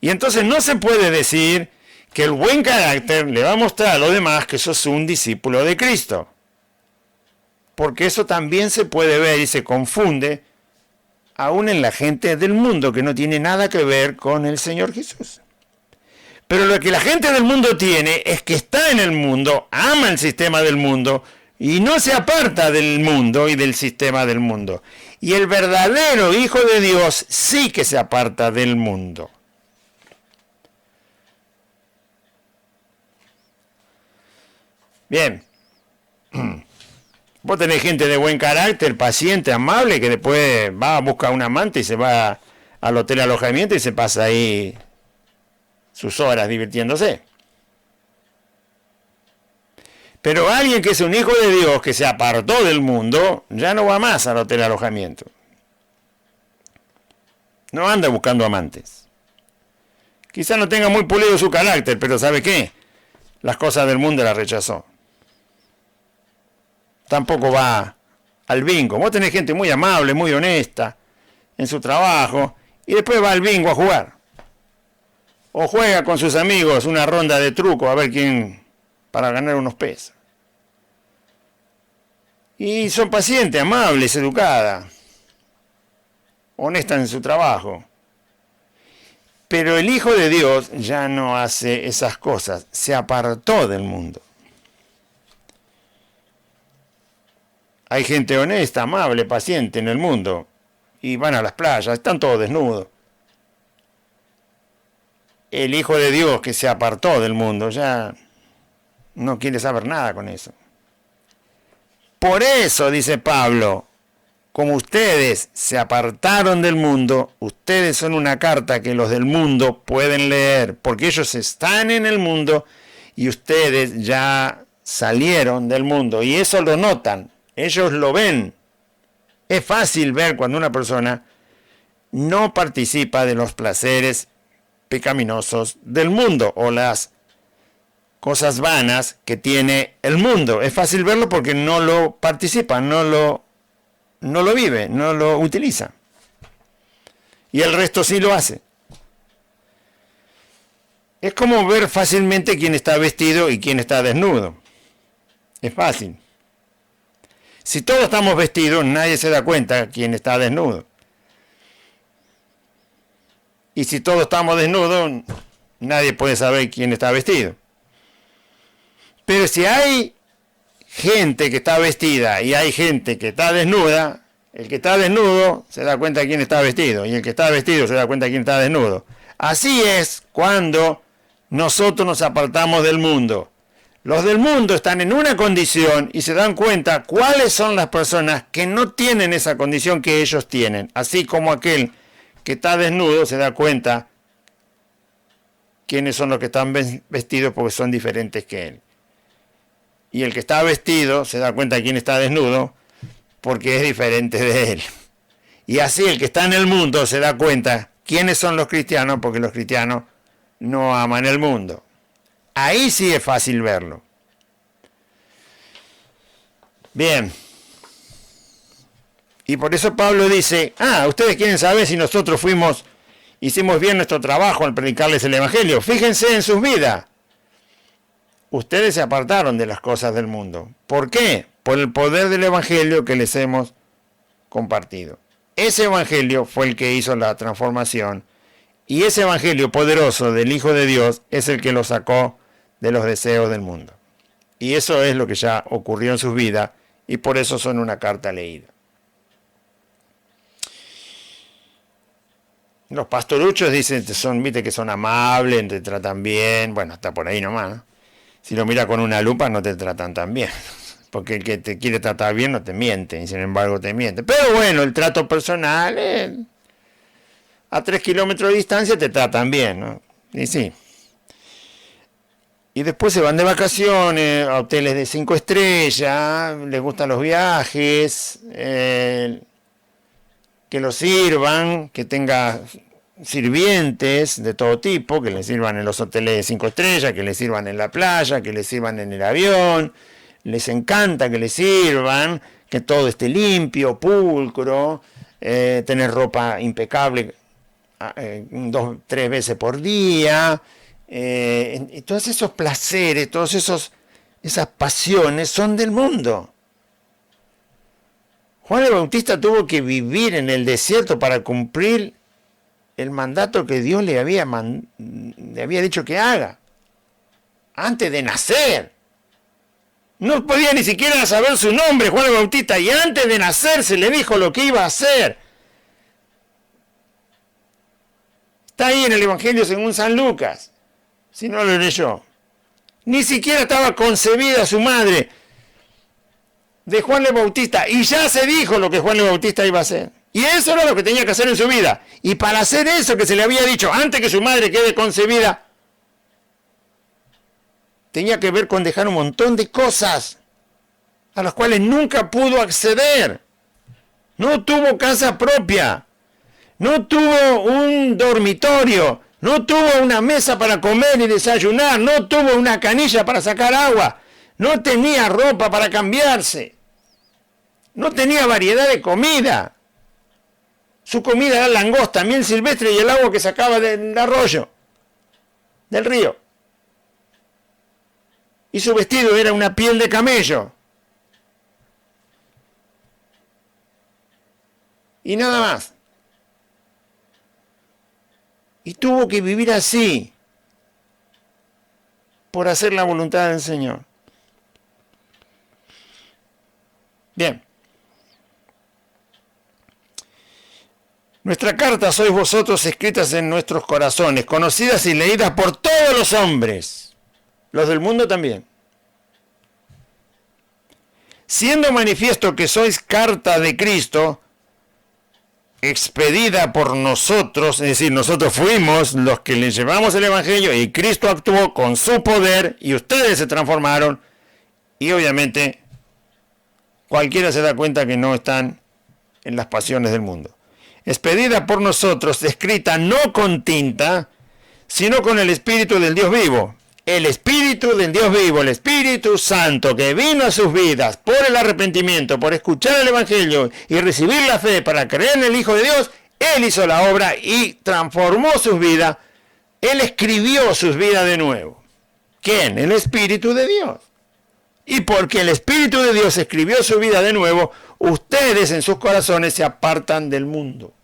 Y entonces no se puede decir que el buen carácter le va a mostrar a los demás que sos un discípulo de Cristo. Porque eso también se puede ver y se confunde aún en la gente del mundo que no tiene nada que ver con el Señor Jesús. Pero lo que la gente del mundo tiene es que está en el mundo, ama el sistema del mundo y no se aparta del mundo y del sistema del mundo. Y el verdadero Hijo de Dios sí que se aparta del mundo. Bien. Vos tenés gente de buen carácter, paciente, amable, que después va a buscar un amante y se va al hotel alojamiento y se pasa ahí sus horas divirtiéndose. Pero alguien que es un hijo de Dios, que se apartó del mundo, ya no va más al hotel alojamiento. No anda buscando amantes. Quizá no tenga muy pulido su carácter, pero ¿sabe qué? Las cosas del mundo las rechazó. Tampoco va al bingo. Vos tenés gente muy amable, muy honesta, en su trabajo y después va al bingo a jugar. O juega con sus amigos una ronda de truco a ver quién, para ganar unos pesos. Y son pacientes, amables, educadas, honestas en su trabajo. Pero el Hijo de Dios ya no hace esas cosas, se apartó del mundo. Hay gente honesta, amable, paciente en el mundo, y van a las playas, están todos desnudos. El Hijo de Dios que se apartó del mundo ya no quiere saber nada con eso. Por eso, dice Pablo, como ustedes se apartaron del mundo, ustedes son una carta que los del mundo pueden leer, porque ellos están en el mundo y ustedes ya salieron del mundo, y eso lo notan, ellos lo ven. Es fácil ver cuando una persona no participa de los placeres pecaminosos del mundo o las cosas vanas que tiene el mundo. Es fácil verlo porque no lo participa, no lo vive, no lo utiliza. Y el resto sí lo hace. Es como ver fácilmente quién está vestido y quién está desnudo. Es fácil. Si todos estamos vestidos, nadie se da cuenta quién está desnudo. Y si todos estamos desnudos, nadie puede saber quién está vestido. Pero si hay gente que está vestida y hay gente que está desnuda, el que está desnudo se da cuenta de quién está vestido, y el que está vestido se da cuenta de quién está desnudo. Así es cuando nosotros nos apartamos del mundo. Los del mundo están en una condición y se dan cuenta cuáles son las personas que no tienen esa condición que ellos tienen. Así como aquel que está desnudo se da cuenta quiénes son los que están vestidos porque son diferentes que él. Y el que está vestido se da cuenta de quién está desnudo porque es diferente de él. Y así el que está en el mundo se da cuenta quiénes son los cristianos porque los cristianos no aman el mundo. Ahí sí es fácil verlo. Bien. Y por eso Pablo dice, ustedes quieren saber si nosotros hicimos bien nuestro trabajo al predicarles el Evangelio. Fíjense en sus vidas. Ustedes se apartaron de las cosas del mundo. ¿Por qué? Por el poder del Evangelio que les hemos compartido. Ese Evangelio fue el que hizo la transformación. Y ese Evangelio poderoso del Hijo de Dios es el que lo sacó de los deseos del mundo. Y eso es lo que ya ocurrió en sus vidas, y por eso son una carta leída. Los pastoruchos dicen, viste que son amables, te tratan bien, bueno, hasta por ahí nomás, ¿no? Si lo miras con una lupa no te tratan tan bien, porque el que te quiere tratar bien no te miente, y sin embargo te miente. Pero bueno, el trato personal, a 3 kilómetros de distancia te tratan bien, ¿no? Y sí. Y después se van de vacaciones a hoteles de 5 estrellas, les gustan los viajes, que los sirvan, que tenga sirvientes de todo tipo, que les sirvan en los hoteles de 5 estrellas, que les sirvan en la playa, que les sirvan en el avión, les encanta que les sirvan, que todo esté limpio, pulcro, tener ropa impecable 2, 3 veces por día. Y todos esos placeres, esas pasiones son del mundo. Juan el Bautista tuvo que vivir en el desierto para cumplir el mandato que Dios le había dicho que haga. Antes de nacer. No podía ni siquiera saber su nombre, Juan el Bautista, y antes de nacer se le dijo lo que iba a hacer. Está ahí en el Evangelio según San Lucas. Si no lo leyó. Ni siquiera estaba concebida su madre de Juan el Bautista. Y ya se dijo lo que Juan el Bautista iba a hacer. Y eso era lo que tenía que hacer en su vida. Y para hacer eso que se le había dicho antes que su madre quede concebida, tenía que ver con dejar un montón de cosas a las cuales nunca pudo acceder. No tuvo casa propia. No tuvo un dormitorio. No tuvo una mesa para comer y desayunar, no tuvo una canilla para sacar agua, no tenía ropa para cambiarse, no tenía variedad de comida. Su comida era langosta, miel silvestre y el agua que sacaba del arroyo, del río. Y su vestido era una piel de camello. Y nada más. Y tuvo que vivir así, por hacer la voluntad del Señor. Bien. Nuestra carta sois vosotros escritas en nuestros corazones, conocidas y leídas por todos los hombres, los del mundo también. Siendo manifiesto que sois carta de Cristo, expedida por nosotros, es decir, nosotros fuimos los que le llevamos el Evangelio y Cristo actuó con su poder y ustedes se transformaron y obviamente cualquiera se da cuenta que no están en las pasiones del mundo. Expedida por nosotros, escrita no con tinta, sino con el Espíritu del Dios vivo. El Espíritu del Dios vivo, el Espíritu Santo que vino a sus vidas por el arrepentimiento, por escuchar el Evangelio y recibir la fe para creer en el Hijo de Dios, Él hizo la obra y transformó sus vidas. Él escribió sus vidas de nuevo. ¿Quién? El Espíritu de Dios. Y porque el Espíritu de Dios escribió su vida de nuevo, ustedes en sus corazones se apartan del mundo.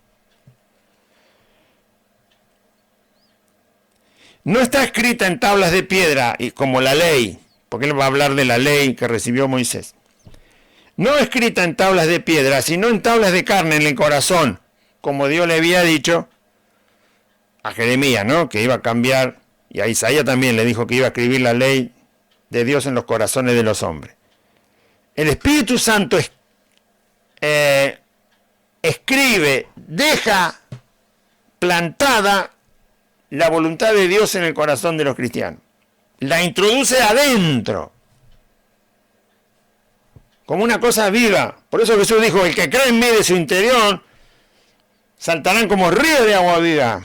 No está escrita en tablas de piedra, y como la ley, porque él va a hablar de la ley que recibió Moisés. No escrita en tablas de piedra, sino en tablas de carne en el corazón, como Dios le había dicho a Jeremías, ¿no? Que iba a cambiar, y a Isaías también le dijo que iba a escribir la ley de Dios en los corazones de los hombres. El Espíritu Santo escribe, deja plantada la voluntad de Dios en el corazón de los cristianos. La introduce adentro, como una cosa viva. Por eso Jesús dijo, el que cree en mí de su interior, saltarán como ríos de agua viva.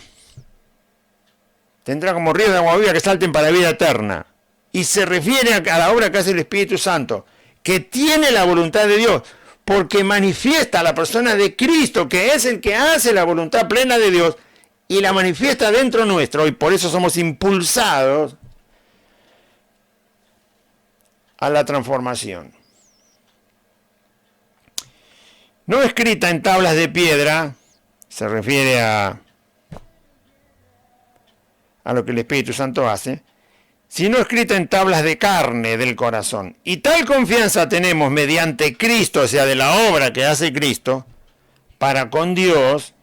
Tendrá como ríos de agua viva que salten para vida eterna. Y se refiere a la obra que hace el Espíritu Santo, que tiene la voluntad de Dios, porque manifiesta a la persona de Cristo, que es el que hace la voluntad plena de Dios, y la manifiesta dentro nuestro, y por eso somos impulsados a la transformación. No escrita en tablas de piedra, se refiere a lo que el Espíritu Santo hace, sino escrita en tablas de carne del corazón. Y tal confianza tenemos mediante Cristo, o sea, de la obra que hace Cristo, para con Dios.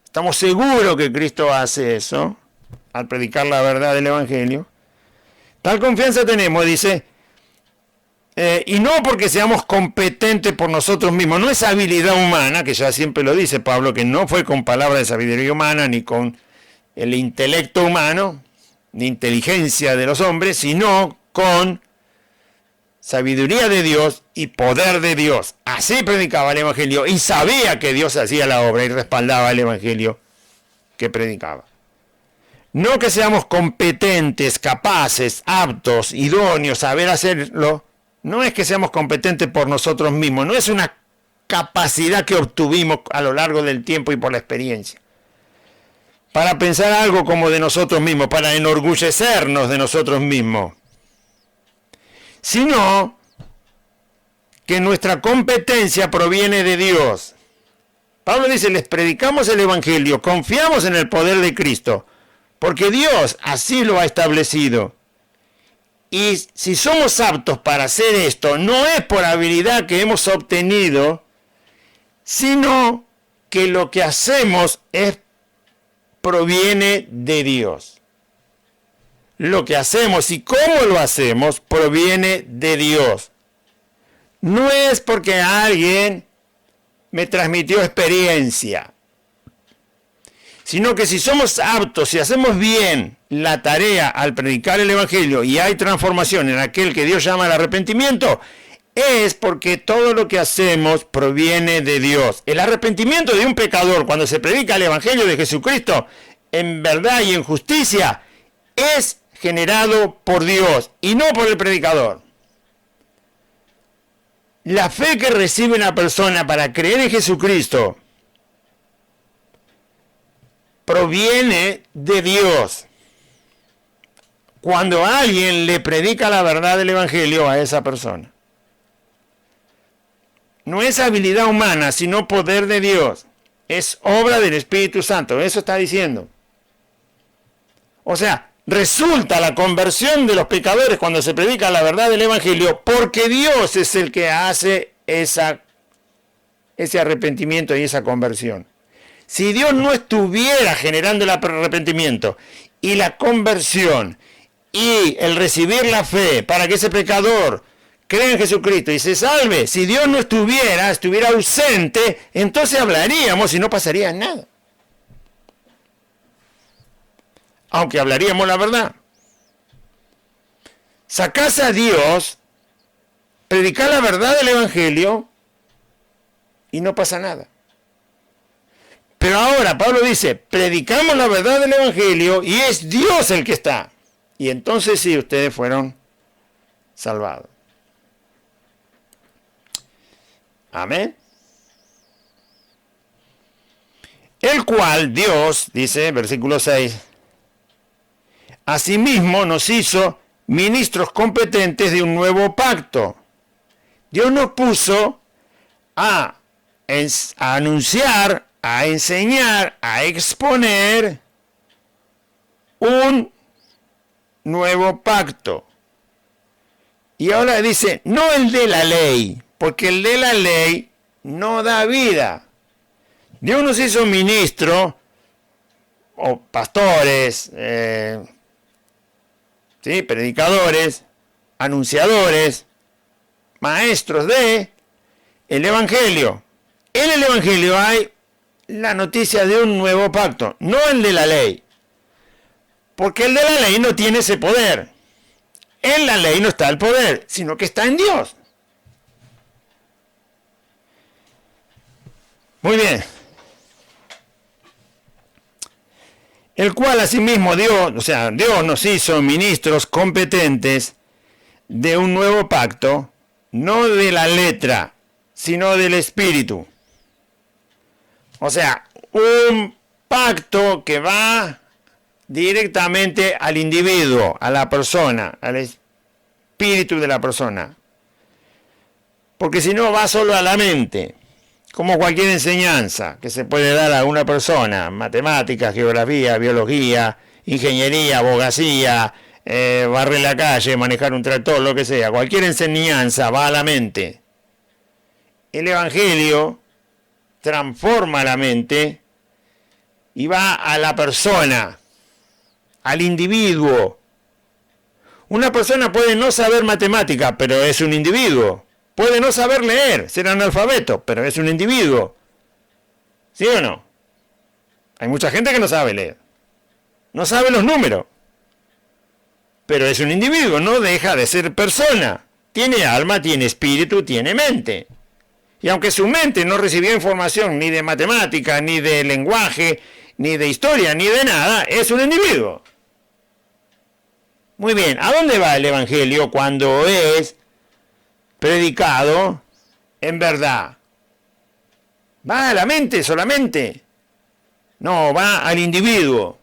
Estamos seguros que Cristo hace eso, al predicar la verdad del Evangelio. Tal confianza tenemos, dice, y no porque seamos competentes por nosotros mismos, no es habilidad humana, que ya siempre lo dice Pablo, que no fue con palabras de sabiduría humana, ni con el intelecto humano, ni inteligencia de los hombres, sino con sabiduría de Dios y poder de Dios. Así predicaba el Evangelio y sabía que Dios hacía la obra y respaldaba el Evangelio que predicaba. No que seamos competentes, capaces, aptos, idóneos, saber hacerlo. No es que seamos competentes por nosotros mismos, no es una capacidad que obtuvimos a lo largo del tiempo y por la experiencia. Para pensar algo como de nosotros mismos, para enorgullecernos de nosotros mismos. Sino que nuestra competencia proviene de Dios. Pablo dice, les predicamos el Evangelio, confiamos en el poder de Cristo, porque Dios así lo ha establecido. Y si somos aptos para hacer esto, no es por habilidad que hemos obtenido, sino que lo que hacemos proviene de Dios. Lo que hacemos y cómo lo hacemos proviene de Dios. No es porque alguien me transmitió experiencia, sino que si somos aptos, si hacemos bien la tarea al predicar el Evangelio y hay transformación en aquel que Dios llama al arrepentimiento, es porque todo lo que hacemos proviene de Dios. El arrepentimiento de un pecador cuando se predica el Evangelio de Jesucristo en verdad y en justicia es generado por Dios y no por el predicador. La fe que recibe una persona para creer en Jesucristo proviene de Dios. Cuando alguien le predica la verdad del Evangelio a esa persona. No es habilidad humana, sino poder de Dios. Es obra del Espíritu Santo. Eso está diciendo. O sea, resulta la conversión de los pecadores cuando se predica la verdad del Evangelio, porque Dios es el que hace ese arrepentimiento y esa conversión. Si Dios no estuviera generando el arrepentimiento y la conversión y el recibir la fe para que ese pecador crea en Jesucristo y se salve, si Dios no estuviera ausente, entonces hablaríamos y no pasaría nada. Aunque hablaríamos la verdad. Sacás a Dios, predicás la verdad del Evangelio y no pasa nada. Pero ahora Pablo dice, predicamos la verdad del Evangelio y es Dios el que está. Y entonces sí, ustedes fueron salvados. Amén. El cual Dios, dice, versículo 6, asimismo nos hizo ministros competentes de un nuevo pacto. Dios nos puso a anunciar, a enseñar, a exponer un nuevo pacto. Y ahora dice, no el de la ley, porque el de la ley no da vida. Dios nos hizo ministros, o pastores, predicadores, anunciadores, maestros de el Evangelio. En el Evangelio hay la noticia de un nuevo pacto, no el de la ley. Porque el de la ley no tiene ese poder. En la ley no está el poder, sino que está en Dios. Muy bien. El cual asimismo Dios nos hizo ministros competentes de un nuevo pacto, no de la letra, sino del espíritu. O sea, un pacto que va directamente al individuo, a la persona, al espíritu de la persona. Porque si no va solo a la mente, como cualquier enseñanza que se puede dar a una persona, matemáticas, geografía, biología, ingeniería, abogacía, barrer la calle, manejar un tractor, lo que sea, cualquier enseñanza va a la mente. El Evangelio transforma la mente y va a la persona, al individuo. Una persona puede no saber matemática, pero es un individuo. Puede no saber leer, ser analfabeto, pero es un individuo. ¿Sí o no? Hay mucha gente que no sabe leer. No sabe los números. Pero es un individuo, no deja de ser persona. Tiene alma, tiene espíritu, tiene mente. Y aunque su mente no recibió información ni de matemática, ni de lenguaje, ni de historia, ni de nada, es un individuo. Muy bien, ¿a dónde va el Evangelio cuando es predicado en verdad? ¿Va a la mente solamente? No, va al individuo.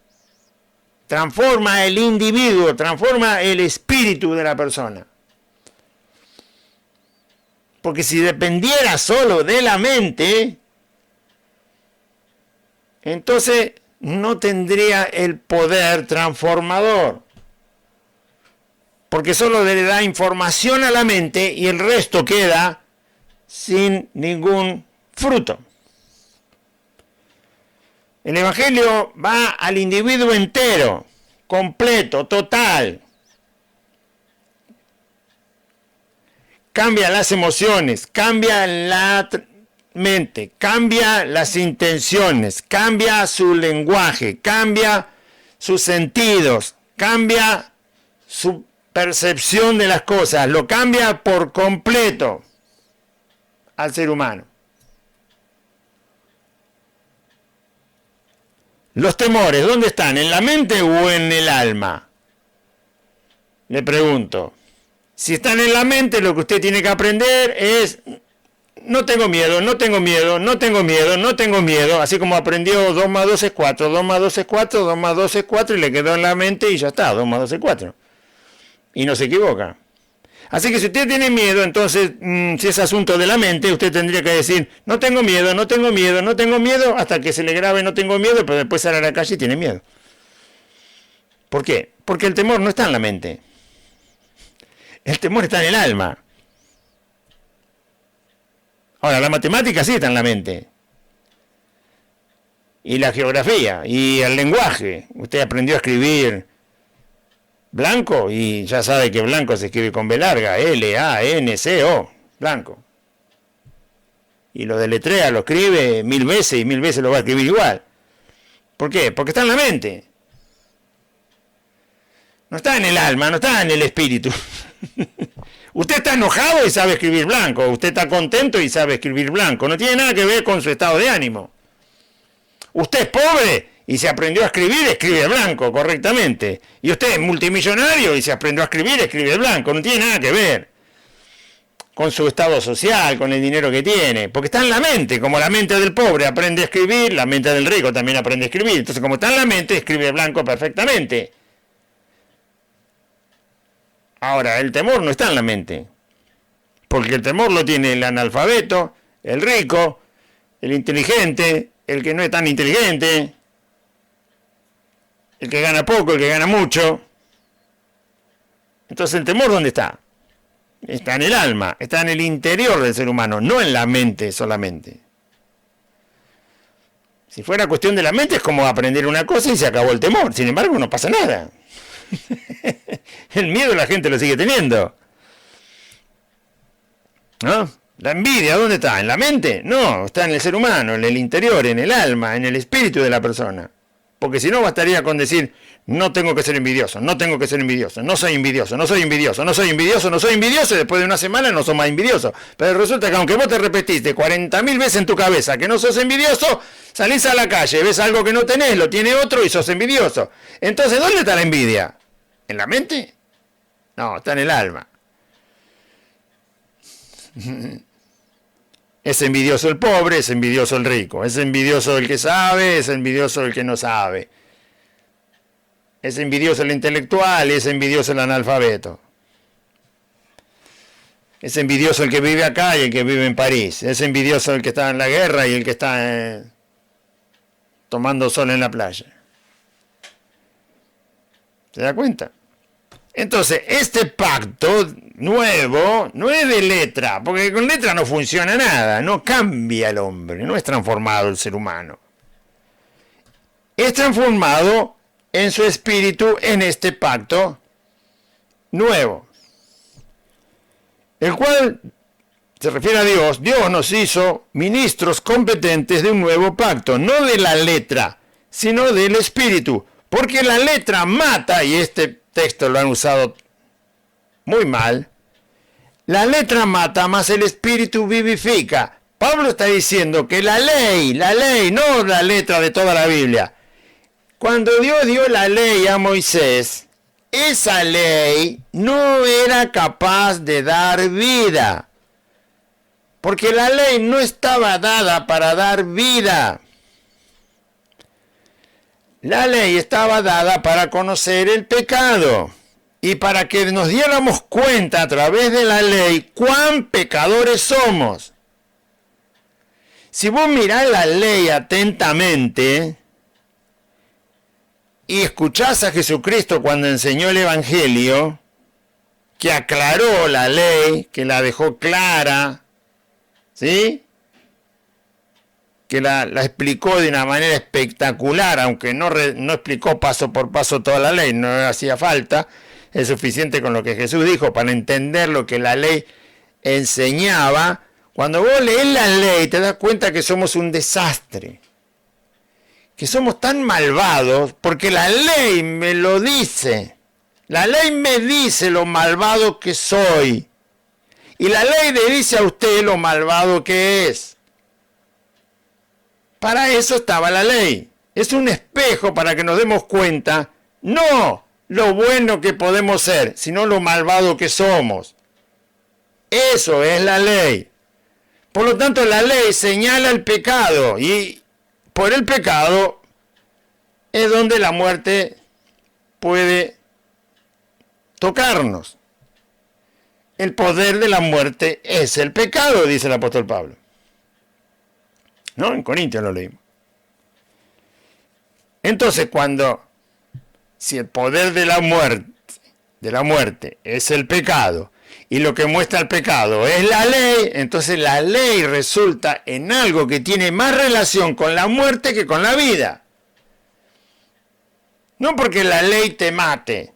Transforma el individuo, transforma el espíritu de la persona. Porque si dependiera solo de la mente, entonces no tendría el poder transformador. Porque solo le da información a la mente y el resto queda sin ningún fruto. El Evangelio va al individuo entero, completo, total. Cambia las emociones, cambia la mente, cambia las intenciones, cambia su lenguaje, cambia sus sentidos, cambia su percepción de las cosas, lo cambia por completo al ser humano. Los temores, ¿dónde están? ¿En la mente o en el alma? Le pregunto. Si están en la mente, lo que usted tiene que aprender es no tengo miedo, no tengo miedo, no tengo miedo, no tengo miedo, así como aprendió 2 más 2 es 4, 2 más 2 es 4, 2 más 2 es 4 y le quedó en la mente y ya está, 2 más 2 es 4. Y no se equivoca. Así que si usted tiene miedo, entonces, si es asunto de la mente, usted tendría que decir, no tengo miedo, no tengo miedo, no tengo miedo, hasta que se le grabe no tengo miedo, pero después sale a la calle y tiene miedo. ¿Por qué? Porque el temor no está en la mente. El temor está en el alma. Ahora, la matemática sí está en la mente. Y la geografía, y el lenguaje. Usted aprendió a escribir blanco y ya sabe que blanco se escribe con B larga, L-A-N-C-O, blanco. Y lo deletrea, lo escribe 1000 veces y 1000 veces lo va a escribir igual. ¿Por qué? Porque está en la mente. No está en el alma, no está en el espíritu. Usted está enojado y sabe escribir blanco, usted está contento y sabe escribir blanco. No tiene nada que ver con su estado de ánimo. Usted es pobre y se aprendió a escribir, escribe blanco correctamente. Y usted es multimillonario y se aprendió a escribir, escribe blanco. No tiene nada que ver con su estado social, con el dinero que tiene. Porque está en la mente. Como la mente del pobre aprende a escribir, la mente del rico también aprende a escribir. Entonces, como está en la mente, escribe blanco perfectamente. Ahora, el temor no está en la mente. Porque el temor lo tiene el analfabeto, el rico, el inteligente, el que no es tan inteligente, el que gana poco, el que gana mucho. Entonces, ¿el temor dónde está? Está en el alma, está en el interior del ser humano, no en la mente solamente. Si fuera cuestión de la mente es como aprender una cosa y se acabó el temor. Sin embargo, no pasa nada. El miedo la gente lo sigue teniendo. ¿No? La envidia, ¿dónde está? ¿En la mente? No, está en el ser humano, en el interior, en el alma, en el espíritu de la persona. Porque si no bastaría con decir, no tengo que ser envidioso, no tengo que ser envidioso, no soy envidioso, no soy envidioso, no soy envidioso, no soy envidioso, y después de una semana no sos más envidioso. Pero resulta que aunque vos te repetiste 40.000 veces en tu cabeza que no sos envidioso, salís a la calle, ves algo que no tenés, lo tiene otro y sos envidioso. Entonces, ¿dónde está la envidia? ¿En la mente? No, está en el alma. Es envidioso el pobre, es envidioso el rico, es envidioso el que sabe, es envidioso el que no sabe. Es envidioso el intelectual, es envidioso el analfabeto. Es envidioso el que vive acá y el que vive en París. Es envidioso el que está en la guerra y el que está tomando sol en la playa. ¿Se da cuenta? Entonces, este pacto nuevo no es de letra, porque con letra no funciona nada, no cambia el hombre, no es transformado el ser humano. Es transformado en su espíritu en este pacto nuevo, el cual se refiere a Dios. Dios nos hizo ministros competentes de un nuevo pacto, no de la letra, sino del espíritu, porque la letra mata, y este texto lo han usado muy mal. La letra mata, mas el espíritu vivifica. Pablo está diciendo que la ley, no la letra de toda la Biblia. Cuando Dios dio la ley a Moisés, esa ley no era capaz de dar vida. Porque la ley no estaba dada para dar vida. La ley estaba dada para conocer el pecado y para que nos diéramos cuenta a través de la ley cuán pecadores somos. Si vos mirás la ley atentamente y escuchás a Jesucristo cuando enseñó el Evangelio, que aclaró la ley, que la dejó clara, ¿sí?, que la explicó de una manera espectacular, aunque no explicó paso por paso toda la ley, no hacía falta, es suficiente con lo que Jesús dijo para entender lo que la ley enseñaba. Cuando vos lees la ley te das cuenta que somos un desastre, que somos tan malvados, porque la ley me lo dice, la ley me dice lo malvado que soy, y la ley le dice a usted lo malvado que es. Para eso estaba la ley. Es un espejo para que nos demos cuenta, no lo bueno que podemos ser, sino lo malvado que somos. Eso es la ley. Por lo tanto, la ley señala el pecado y por el pecado es donde la muerte puede tocarnos. El poder de la muerte es el pecado, dice el apóstol Pablo. ¿No? En Corintios lo leímos. Entonces, si el poder de la muerte es el pecado, y lo que muestra el pecado es la ley, entonces la ley resulta en algo que tiene más relación con la muerte que con la vida. No porque la ley te mate.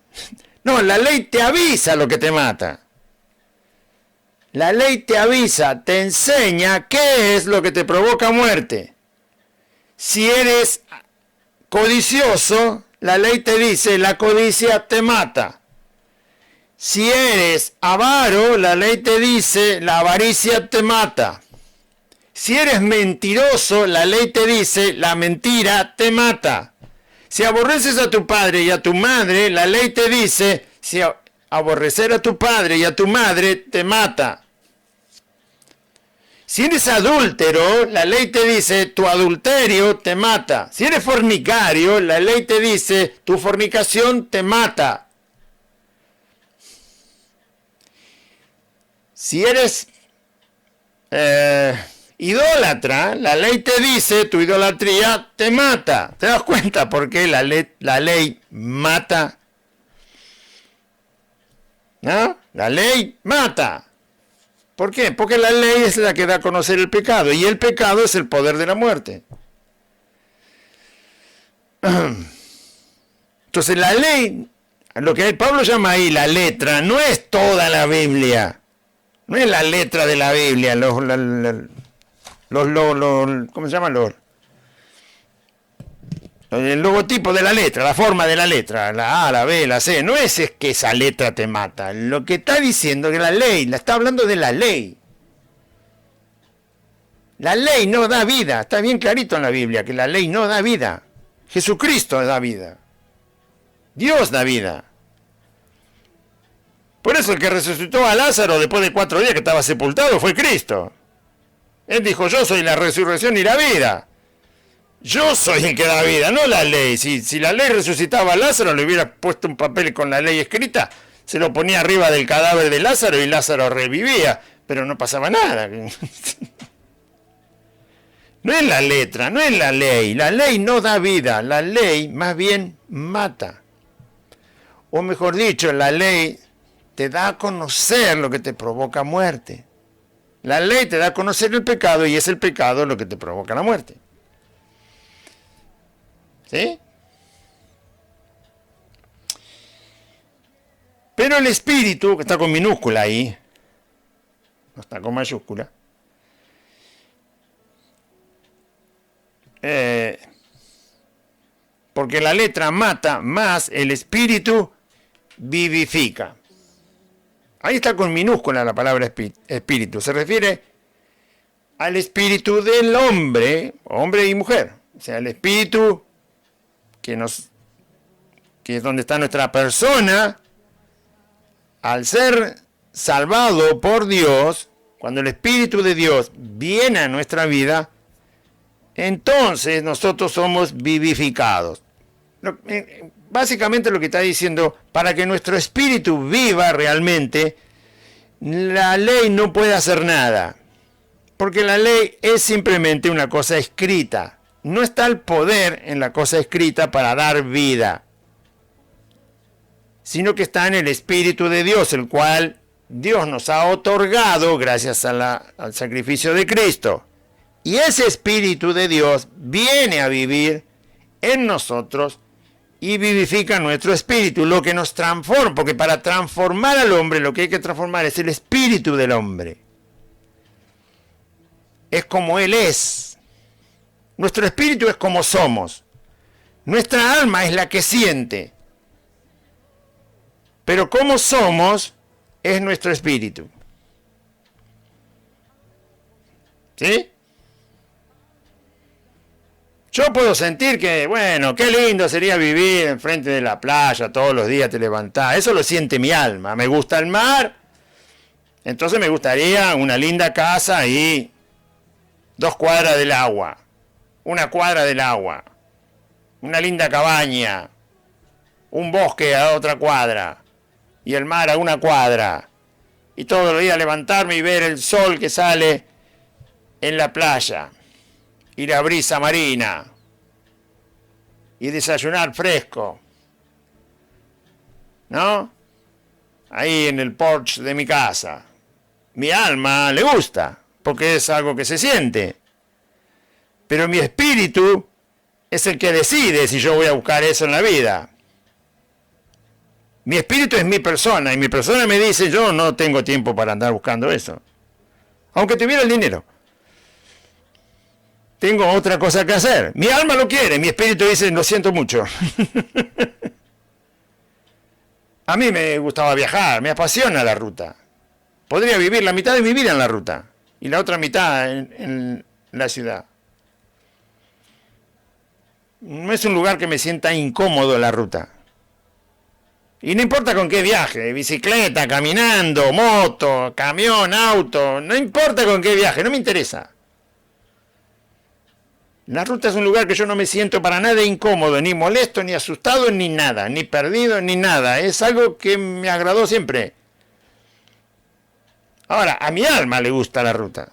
No, la ley te avisa lo que te mata. La ley te avisa, te enseña qué es lo que te provoca muerte. Si eres codicioso, la ley te dice, la codicia te mata. Si eres avaro, la ley te dice, la avaricia te mata. Si eres mentiroso, la ley te dice, la mentira te mata. Si aborreces a tu padre y a tu madre, la ley te dice, si aborrecer a tu padre y a tu madre te mata. Si eres adúltero, la ley te dice, tu adulterio te mata. Si eres fornicario, la ley te dice, tu fornicación te mata. Si eres idólatra, la ley te dice, tu idolatría te mata. ¿Te das cuenta por qué la ley mata? ¿No? La ley mata. ¿Por qué? Porque la ley es la que da a conocer el pecado, y el pecado es el poder de la muerte. Entonces la ley, lo que Pablo llama ahí la letra, no es toda la Biblia. No es la letra de la Biblia, ¿cómo se llama? El logotipo de la letra, la forma de la letra, la A, la B, la C. No es que esa letra te mata. Lo que está diciendo es que la ley, la está hablando de la ley. La ley no da vida. Está bien clarito en la Biblia que la ley no da vida. Jesucristo da vida. Dios da vida. Por eso el que resucitó a Lázaro después de 4 días que estaba sepultado fue Cristo. Él dijo, yo soy la resurrección y la vida. Yo soy el que da vida, no la ley. Si la ley resucitaba a Lázaro, le hubiera puesto un papel con la ley escrita, se lo ponía arriba del cadáver de Lázaro y Lázaro revivía, pero no pasaba nada. No es la letra, no es la ley. La ley no da vida, la ley más bien mata. O mejor dicho, la ley te da a conocer lo que te provoca muerte. La ley te da a conocer el pecado y es el pecado lo que te provoca la muerte. ¿Sí? Pero el espíritu, que está con minúscula ahí, no está con mayúscula, porque la letra mata, más el espíritu vivifica. Ahí está con minúscula la palabra espíritu. Se refiere al espíritu del hombre, hombre y mujer. O sea, el espíritu que es donde está nuestra persona, al ser salvado por Dios, cuando el Espíritu de Dios viene a nuestra vida, entonces nosotros somos vivificados. Básicamente lo que está diciendo, para que nuestro espíritu viva realmente, la ley no puede hacer nada, porque la ley es simplemente una cosa escrita. No está el poder en la cosa escrita para dar vida, sino que está en el Espíritu de Dios, el cual Dios nos ha otorgado gracias al sacrificio de Cristo. Y ese Espíritu de Dios viene a vivir en nosotros y vivifica nuestro espíritu, lo que nos transforma, porque para transformar al hombre lo que hay que transformar es el espíritu del hombre. Es como Él es. Nuestro espíritu es como somos. Nuestra alma es la que siente. Pero como somos es nuestro espíritu. ¿Sí? Yo puedo sentir que, bueno, qué lindo sería vivir enfrente de la playa, todos los días te levantás. Eso lo siente mi alma. Me gusta el mar, entonces me gustaría una linda casa ahí 2 cuadras del agua, 1 cuadra del agua, una linda cabaña, un bosque a otra cuadra y el mar a 1 cuadra. Y todos los días levantarme y ver el sol que sale en la playa y la brisa marina y desayunar fresco, ¿no? Ahí en el porche de mi casa. Mi alma le gusta, porque es algo que se siente. Pero mi espíritu es el que decide si yo voy a buscar eso en la vida. Mi espíritu es mi persona, y mi persona me dice, yo no tengo tiempo para andar buscando eso. Aunque tuviera el dinero. Tengo otra cosa que hacer. Mi alma lo quiere, mi espíritu dice, lo siento mucho. A mí me gustaba viajar, me apasiona la ruta. Podría vivir la mitad de mi vida en la ruta y la otra mitad en la ciudad. No es un lugar que me sienta incómodo la ruta. Y no importa con qué viaje, bicicleta, caminando, moto, camión, auto, no importa con qué viaje, no me interesa. La ruta es un lugar que yo no me siento para nada incómodo, ni molesto, ni asustado, ni nada, ni perdido, ni nada. Es algo que me agradó siempre. Ahora, a mi alma le gusta la ruta.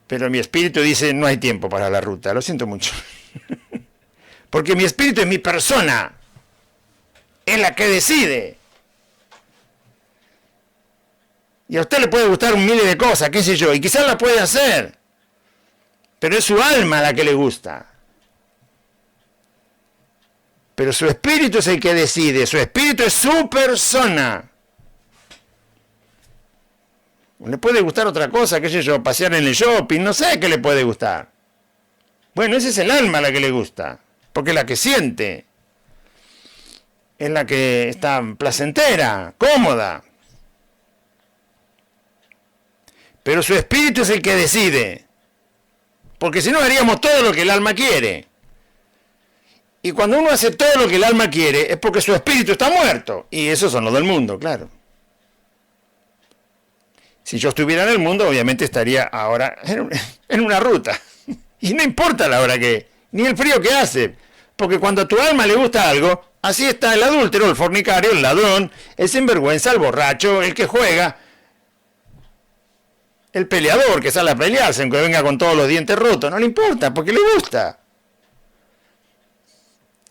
Pero mi espíritu dice, no hay tiempo para la ruta, lo siento mucho. Porque mi espíritu es mi persona. Es la que decide. Y a usted le puede gustar un miles de cosas, qué sé yo, y quizás la puede hacer. Pero es su alma la que le gusta. Pero su espíritu es el que decide, su espíritu es su persona. Le puede gustar otra cosa, qué sé yo, pasear en el shopping, no sé qué le puede gustar. Bueno, esa es el alma la que le gusta, porque es la que siente. Es la que está placentera, cómoda. Pero su espíritu es el que decide. Porque si no haríamos todo lo que el alma quiere. Y cuando uno hace todo lo que el alma quiere es porque su espíritu está muerto. Y esos son los del mundo, claro. Si yo estuviera en el mundo, obviamente estaría ahora en una ruta. Y no importa la hora que, ni el frío que hace. Porque cuando a tu alma le gusta algo, así está el adúltero, el fornicario, el ladrón, el sinvergüenza, el borracho, el que juega, el peleador que sale a pelearse, aunque venga con todos los dientes rotos, no le importa, porque le gusta.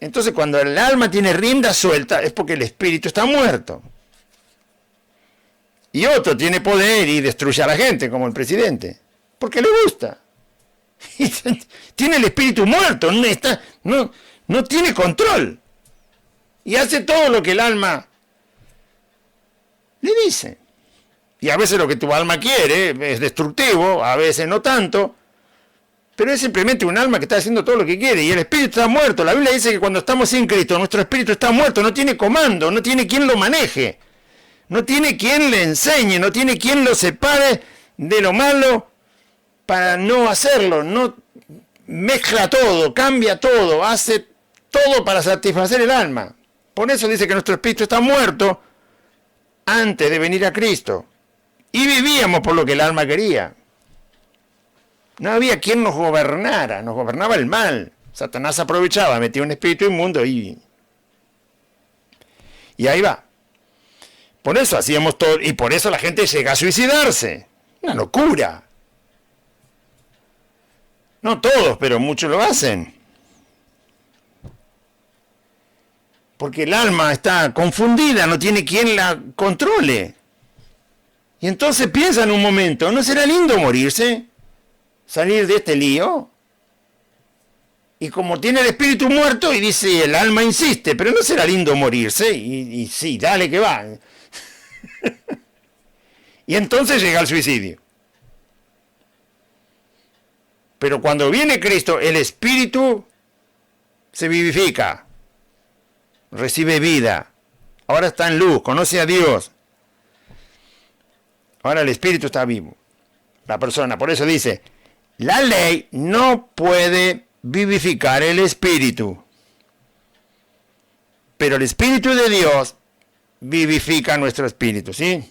Entonces cuando el alma tiene rienda suelta, es porque el espíritu está muerto. Y otro tiene poder y destruye a la gente, como el presidente, porque le gusta. Tiene el espíritu muerto, no tiene control. Y hace todo lo que el alma le dice. Y a veces lo que tu alma quiere es destructivo, a veces no tanto, pero es simplemente un alma que está haciendo todo lo que quiere y el espíritu está muerto. La Biblia dice que cuando estamos sin Cristo, nuestro espíritu está muerto, no tiene comando, no tiene quien lo maneje, no tiene quien le enseñe, no tiene quien lo separe de lo malo para no hacerlo, no mezcla todo, cambia todo, hace todo para satisfacer el alma. Por eso dice que nuestro espíritu está muerto antes de venir a Cristo. Y vivíamos por lo que el alma quería. No había quien nos gobernara, nos gobernaba el mal. Satanás aprovechaba, metía un espíritu inmundo y ahí va. Por eso hacíamos todo, y por eso la gente llega a suicidarse. Una locura. No todos, pero muchos lo hacen. Porque el alma está confundida, no tiene quien la controle. Y entonces piensa en un momento, ¿no será lindo morirse? Salir de este lío. Y como tiene el espíritu muerto, y dice, el alma insiste, pero ¿no será lindo morirse? Y sí, dale que va. Y entonces llega el suicidio. Pero cuando viene Cristo, el espíritu se vivifica, recibe vida. Ahora está en luz, conoce a Dios. Ahora el espíritu está vivo, la persona. Por eso dice, la ley no puede vivificar el espíritu. Pero el espíritu de Dios vivifica nuestro espíritu, ¿sí?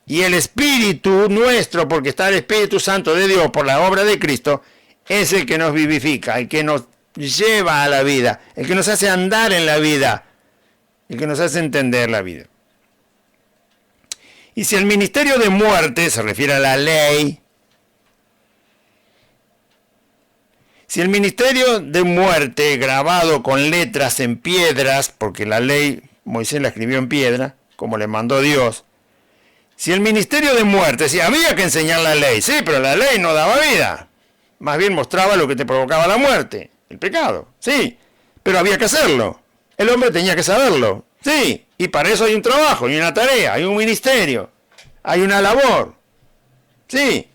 Y el Espíritu nuestro, porque está el Espíritu Santo de Dios por la obra de Cristo, es el que nos vivifica, el que nos lleva a la vida, el que nos hace andar en la vida, el que nos hace entender la vida. Y si el ministerio de muerte se refiere a la ley, si el ministerio de muerte grabado con letras en piedras, porque la ley Moisés la escribió en piedra, como le mandó Dios, si el ministerio de muerte, si había que enseñar la ley, sí, pero la ley no daba vida, más bien mostraba lo que te provocaba la muerte, el pecado, sí, pero había que hacerlo, el hombre tenía que saberlo, sí, y para eso hay un trabajo, hay una tarea, hay un ministerio, hay una labor, sí.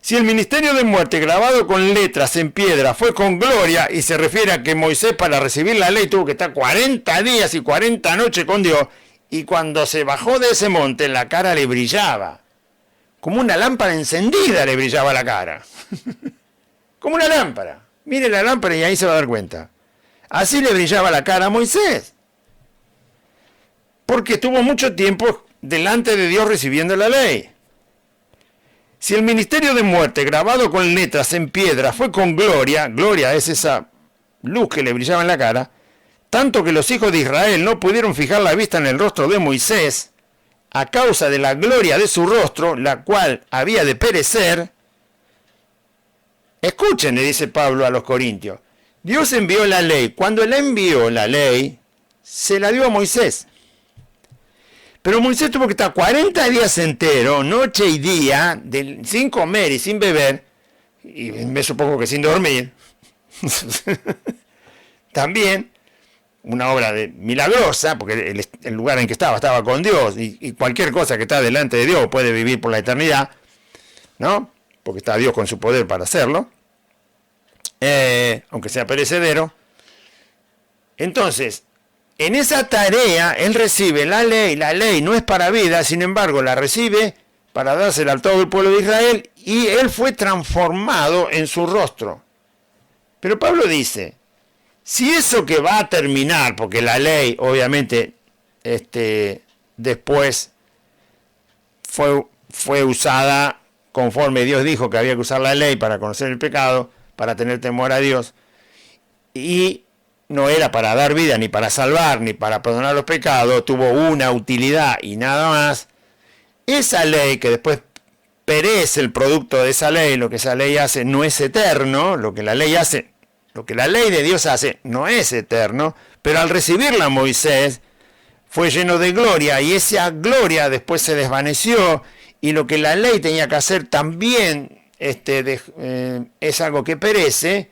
Si el ministerio de muerte grabado con letras en piedra fue con gloria, y se refiere a que Moisés para recibir la ley tuvo que estar 40 días y 40 noches con Dios, y cuando se bajó de ese monte la cara le brillaba, como una lámpara encendida le brillaba la cara, como una lámpara, mire la lámpara y ahí se va a dar cuenta, así le brillaba la cara a Moisés, porque estuvo mucho tiempo delante de Dios recibiendo la ley. Si el ministerio de muerte grabado con letras en piedra fue con gloria, gloria es esa luz que le brillaba en la cara, tanto que los hijos de Israel no pudieron fijar la vista en el rostro de Moisés, a causa de la gloria de su rostro, la cual había de perecer. Escuchen, le dice Pablo a los Corintios, Dios envió la ley. Cuando él envió la ley, se la dio a Moisés. Pero Moisés tuvo que estar 40 días enteros, noche y día, sin comer y sin beber, y me supongo que sin dormir. También, una obra milagrosa, porque el lugar en que estaba con Dios, y cualquier cosa que está delante de Dios puede vivir por la eternidad, ¿no? Porque está Dios con su poder para hacerlo, aunque sea perecedero. Entonces, en esa tarea, él recibe la ley no es para vida, sin embargo, la recibe para dársela a todo el pueblo de Israel, y él fue transformado en su rostro. Pero Pablo dice, si eso que va a terminar, porque la ley, obviamente, después fue usada conforme Dios dijo que había que usar la ley para conocer el pecado, para tener temor a Dios, y no era para dar vida, ni para salvar, ni para perdonar los pecados, tuvo una utilidad y nada más. Esa ley, que después perece el producto de esa ley, lo que esa ley hace no es eterno, lo que la ley de Dios hace no es eterno, pero al recibirla Moisés fue lleno de gloria, y esa gloria después se desvaneció, y lo que la ley tenía que hacer también es algo que perece.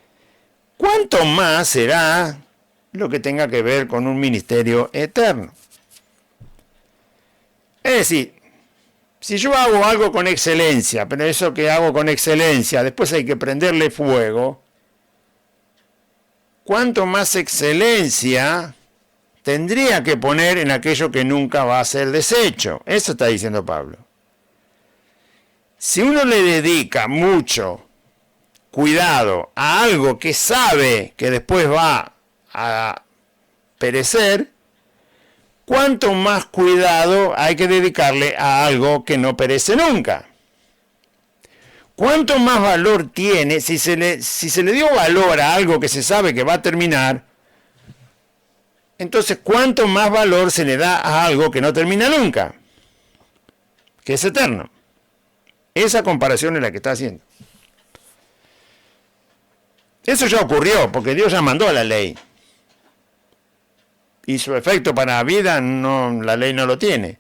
¿Cuánto más será lo que tenga que ver con un ministerio eterno? Es decir, si yo hago algo con excelencia, pero eso que hago con excelencia, después hay que prenderle fuego, ¿cuánto más excelencia tendría que poner en aquello que nunca va a ser deshecho? Eso está diciendo Pablo. Si uno le dedica mucho cuidado a algo que sabe que después va a perecer, ¿cuánto más cuidado hay que dedicarle a algo que no perece nunca? ¿Cuánto más valor tiene si se le dio valor a algo que se sabe que va a terminar? Entonces, ¿cuánto más valor se le da a algo que no termina nunca? Que es eterno. Esa comparación es la que está haciendo. Eso ya ocurrió, porque Dios ya mandó la ley. Y su efecto para la vida, la ley no lo tiene.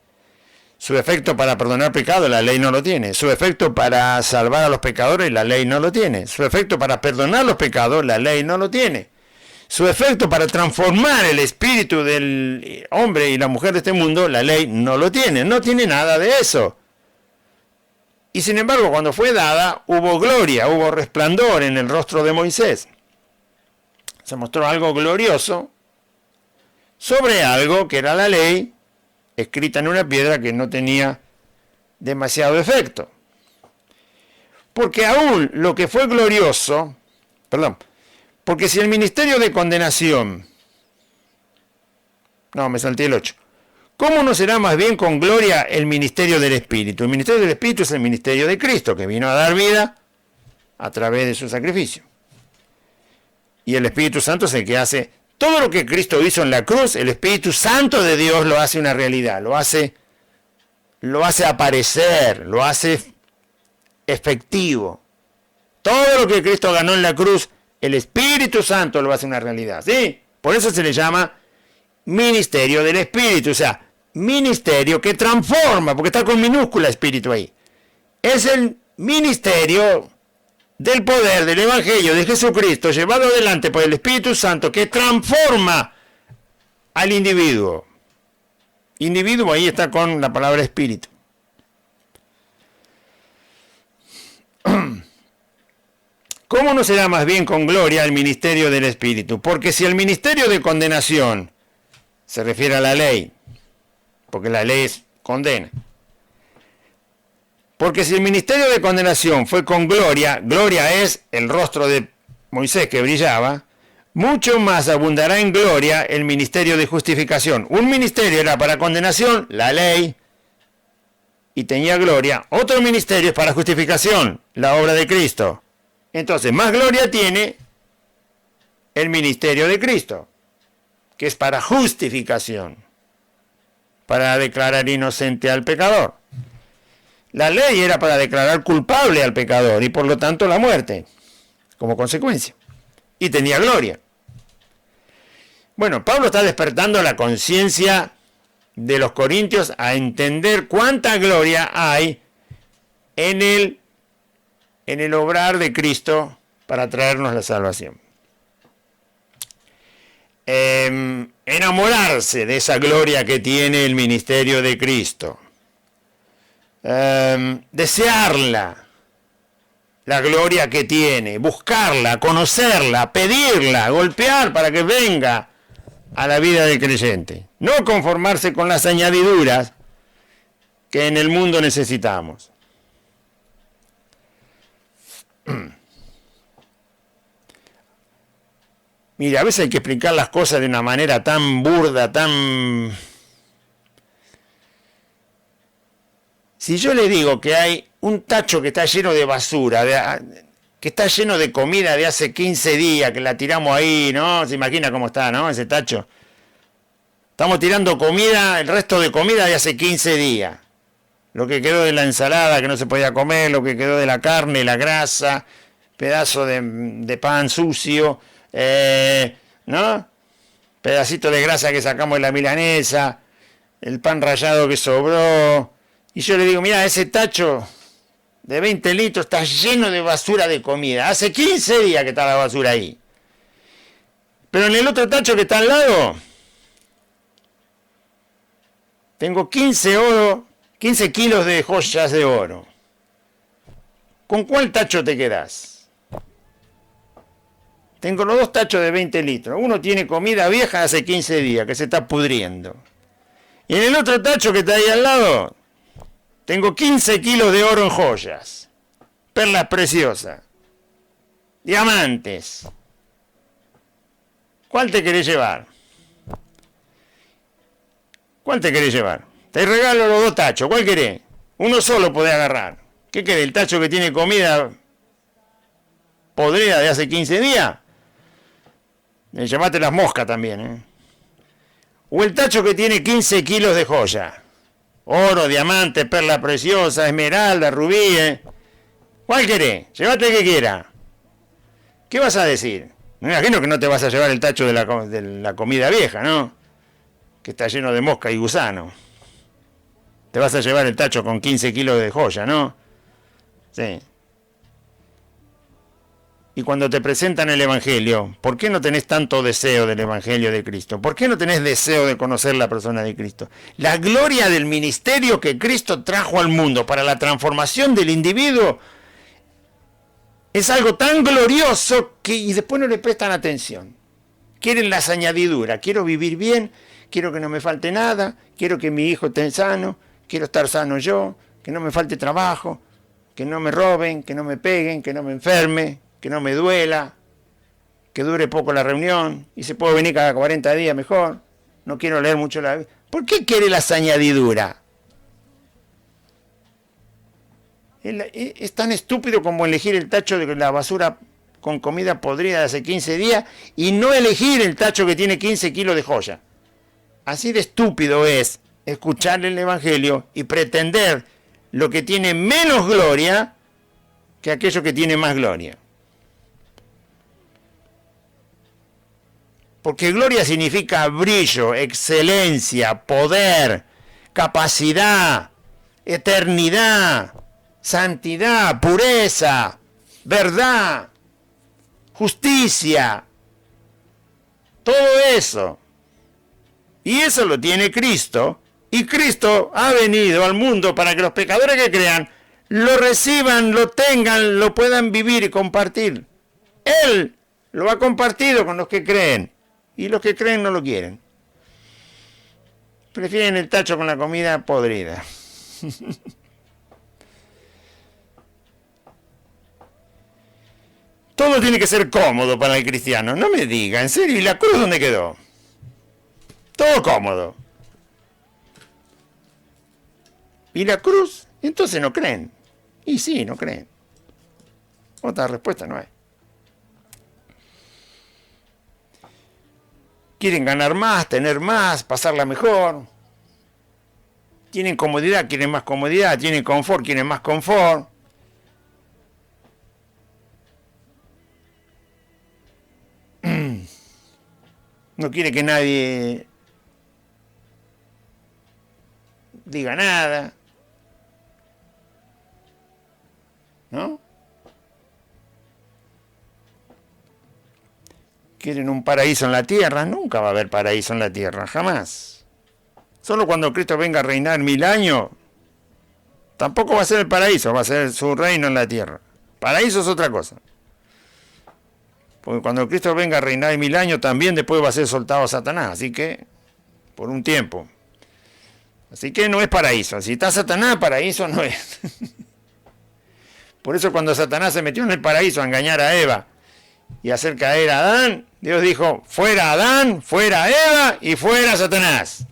Su efecto para perdonar pecado, la ley no lo tiene. Su efecto para salvar a los pecadores, la ley no lo tiene. Su efecto para perdonar los pecados, la ley no lo tiene. Su efecto para transformar el espíritu del hombre y la mujer de este mundo, la ley no lo tiene. No tiene nada de eso. Y sin embargo, cuando fue dada, hubo gloria, hubo resplandor en el rostro de Moisés. Se mostró algo glorioso sobre algo que era la ley, escrita en una piedra que no tenía demasiado efecto. Porque aún lo que fue glorioso, porque si el ministerio de condenación, me salté el 8, ¿Cómo no será más bien con gloria el ministerio del Espíritu? El ministerio del Espíritu es el ministerio de Cristo, que vino a dar vida a través de su sacrificio. Y el Espíritu Santo es el que hace todo lo que Cristo hizo en la cruz. El Espíritu Santo de Dios lo hace una realidad, lo hace aparecer, lo hace efectivo. Todo lo que Cristo ganó en la cruz, el Espíritu Santo lo hace una realidad, ¿sí? Por eso se le llama ministerio del Espíritu, o sea, ministerio que transforma, porque está con minúscula Espíritu ahí. Es el ministerio del poder del Evangelio de Jesucristo llevado adelante por el Espíritu Santo que transforma al individuo. Individuo ahí está con la palabra espíritu. ¿Cómo no será más bien con gloria el ministerio del Espíritu? Porque si el ministerio de condenación se refiere a la ley, porque la ley condena. Porque si el ministerio de condenación fue con gloria, gloria es el rostro de Moisés que brillaba, mucho más abundará en gloria el ministerio de justificación. Un ministerio era para condenación, la ley, y tenía gloria. Otro ministerio es para justificación, la obra de Cristo. Entonces, más gloria tiene el ministerio de Cristo, que es para justificación, para declarar inocente al pecador. La ley era para declarar culpable al pecador y por lo tanto la muerte, como consecuencia. Y tenía gloria. Bueno, Pablo está despertando la conciencia de los corintios a entender cuánta gloria hay en el obrar de Cristo para traernos la salvación. Enamorarse de esa gloria que tiene el ministerio de Cristo. Desearla, la gloria que tiene, buscarla, conocerla, pedirla, golpear para que venga a la vida del creyente. No conformarse con las añadiduras que en el mundo necesitamos. Mira, a veces hay que explicar las cosas de una manera tan burda, tan... Si yo le digo que hay un tacho que está lleno de basura, que está lleno de comida de hace 15 días, que la tiramos ahí, ¿no? Se imagina cómo está, ¿no? Ese tacho. Estamos tirando comida, el resto de comida de hace 15 días. Lo que quedó de la ensalada que no se podía comer, lo que quedó de la carne, la grasa, pedazo de pan sucio, ¿no? Pedacito de grasa que sacamos de la milanesa, el pan rallado que sobró. Y yo le digo, mira, ese tacho de 20 litros está lleno de basura de comida. Hace 15 días que está la basura ahí. Pero en el otro tacho que está al lado, tengo 15 kilos de joyas de oro. ¿Con cuál tacho te quedás? Tengo los dos tachos de 20 litros. Uno tiene comida vieja de hace 15 días, que se está pudriendo. Y en el otro tacho que está ahí al lado, tengo 15 kilos de oro en joyas, perlas preciosas, diamantes. ¿Cuál te querés llevar? ¿Cuál te querés llevar? Te regalo los dos tachos, ¿cuál querés? Uno solo podés agarrar. ¿Qué querés? ¿El tacho que tiene comida podrida de hace 15 días? Llamate las moscas también, ¿eh? O el tacho que tiene 15 kilos de joya. Oro, diamante, perla preciosa, esmeralda, rubíes. ¿Cuál querés? Llévate el que quiera. ¿Qué vas a decir? Me imagino que no te vas a llevar el tacho de la comida vieja, ¿no? Que está lleno de mosca y gusano. Te vas a llevar el tacho con 15 kilos de joya, ¿no? Sí. Y cuando te presentan el Evangelio, ¿por qué no tenés tanto deseo del Evangelio de Cristo? ¿Por qué no tenés deseo de conocer la persona de Cristo? La gloria del ministerio que Cristo trajo al mundo para la transformación del individuo es algo tan glorioso que y después no le prestan atención. Quieren las añadiduras. Quiero vivir bien, quiero que no me falte nada, quiero que mi hijo esté sano, quiero estar sano yo, que no me falte trabajo, que no me roben, que no me peguen, que no me enferme, que no me duela, que dure poco la reunión y se puede venir cada 40 días mejor. No quiero leer mucho la Biblia. ¿Por qué quiere las añadiduras? Es tan estúpido como elegir el tacho de la basura con comida podrida de hace 15 días y no elegir el tacho que tiene 15 kilos de joya. Así de estúpido es escuchar el Evangelio y pretender lo que tiene menos gloria que aquello que tiene más gloria. Porque gloria significa brillo, excelencia, poder, capacidad, eternidad, santidad, pureza, verdad, justicia, todo eso. Y eso lo tiene Cristo, y Cristo ha venido al mundo para que los pecadores que crean lo reciban, lo tengan, lo puedan vivir y compartir. Él lo ha compartido con los que creen, y los que creen no lo quieren. Prefieren el tacho con la comida podrida. Todo tiene que ser cómodo para el cristiano. No me diga, en serio, ¿y la cruz dónde quedó? Todo cómodo. ¿Y la cruz? Entonces no creen. Y sí, no creen. Otra respuesta no hay. Quieren ganar más, tener más, pasarla mejor. Tienen comodidad, quieren más comodidad. Tienen confort, quieren más confort. No quiere que nadie diga nada, ¿no? Quieren un paraíso en la tierra. Nunca va a haber paraíso en la tierra, jamás. Solo cuando Cristo venga a reinar 1000 años, tampoco va a ser el paraíso, va a ser su reino en la tierra. Paraíso es otra cosa. Porque cuando Cristo venga a reinar 1000 años, también después va a ser soltado Satanás. Así que, por un tiempo. Así que no es paraíso. Si está Satanás, paraíso no es. Por eso cuando Satanás se metió en el paraíso a engañar a Eva y a hacer caer a Adán, Dios dijo, fuera Adán, fuera Eva y fuera Satanás.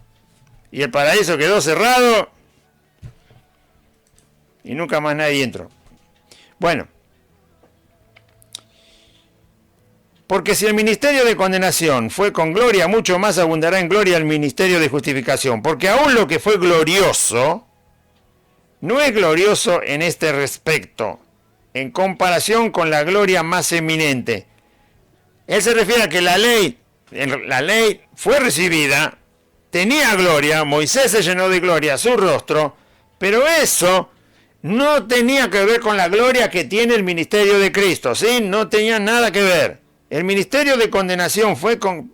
Y el paraíso quedó cerrado y nunca más nadie entró. Bueno. Porque si el ministerio de condenación fue con gloria, mucho más abundará en gloria el ministerio de justificación. Porque aún lo que fue glorioso, no es glorioso en este respecto, en comparación con la gloria más eminente. Él se refiere a que la ley fue recibida, tenía gloria, Moisés se llenó de gloria su rostro, pero eso no tenía que ver con la gloria que tiene el ministerio de Cristo, ¿sí? No tenía nada que ver. El ministerio de condenación fue con...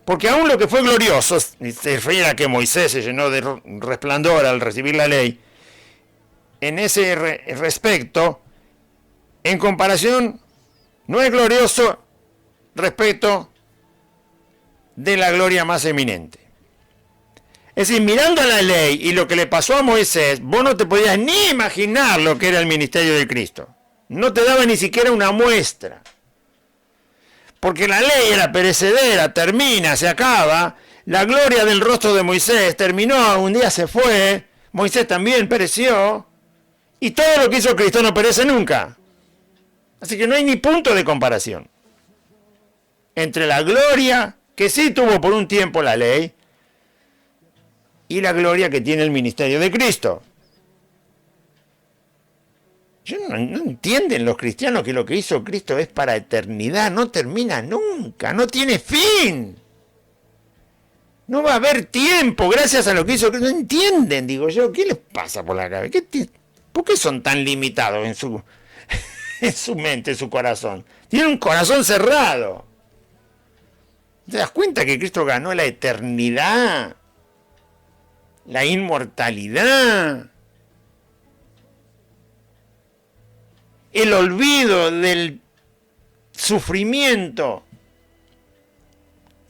Porque aún lo que fue glorioso, se refiere a que Moisés se llenó de resplandor al recibir la ley, en ese respecto, en comparación, no es glorioso respecto de la gloria más eminente. Es decir, mirando a la ley y lo que le pasó a Moisés, vos no te podías ni imaginar lo que era el ministerio de Cristo. No te daba ni siquiera una muestra. Porque la ley era perecedera, termina, se acaba. La gloria del rostro de Moisés terminó, un día se fue. Moisés también pereció. Y todo lo que hizo Cristo no perece nunca. Así que no hay ni punto de comparación entre la gloria que sí tuvo por un tiempo la ley y la gloria que tiene el ministerio de Cristo. No entienden los cristianos que lo que hizo Cristo es para eternidad, no termina nunca, no tiene fin. No va a haber tiempo gracias a lo que hizo Cristo. No entienden, digo yo, ¿qué les pasa por la cabeza? ¿Por qué son tan limitados en su mente, en su corazón? Tienen un corazón cerrado. ¿Te das cuenta que Cristo ganó la eternidad? La inmortalidad. El olvido del sufrimiento.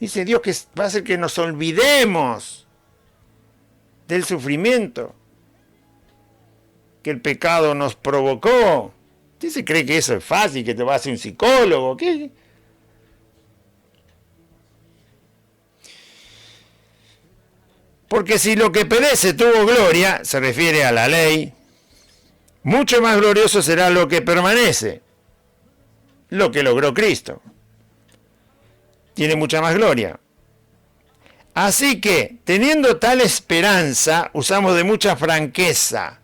Dice Dios que va a hacer que nos olvidemos del sufrimiento que el pecado nos provocó. ¿Usted se cree que eso es fácil, que te va a hacer un psicólogo? ¿Qué? Porque si lo que perece tuvo gloria, se refiere a la ley, mucho más glorioso será lo que permanece, lo que logró Cristo. Tiene mucha más gloria. Así que, teniendo tal esperanza, usamos de mucha franqueza.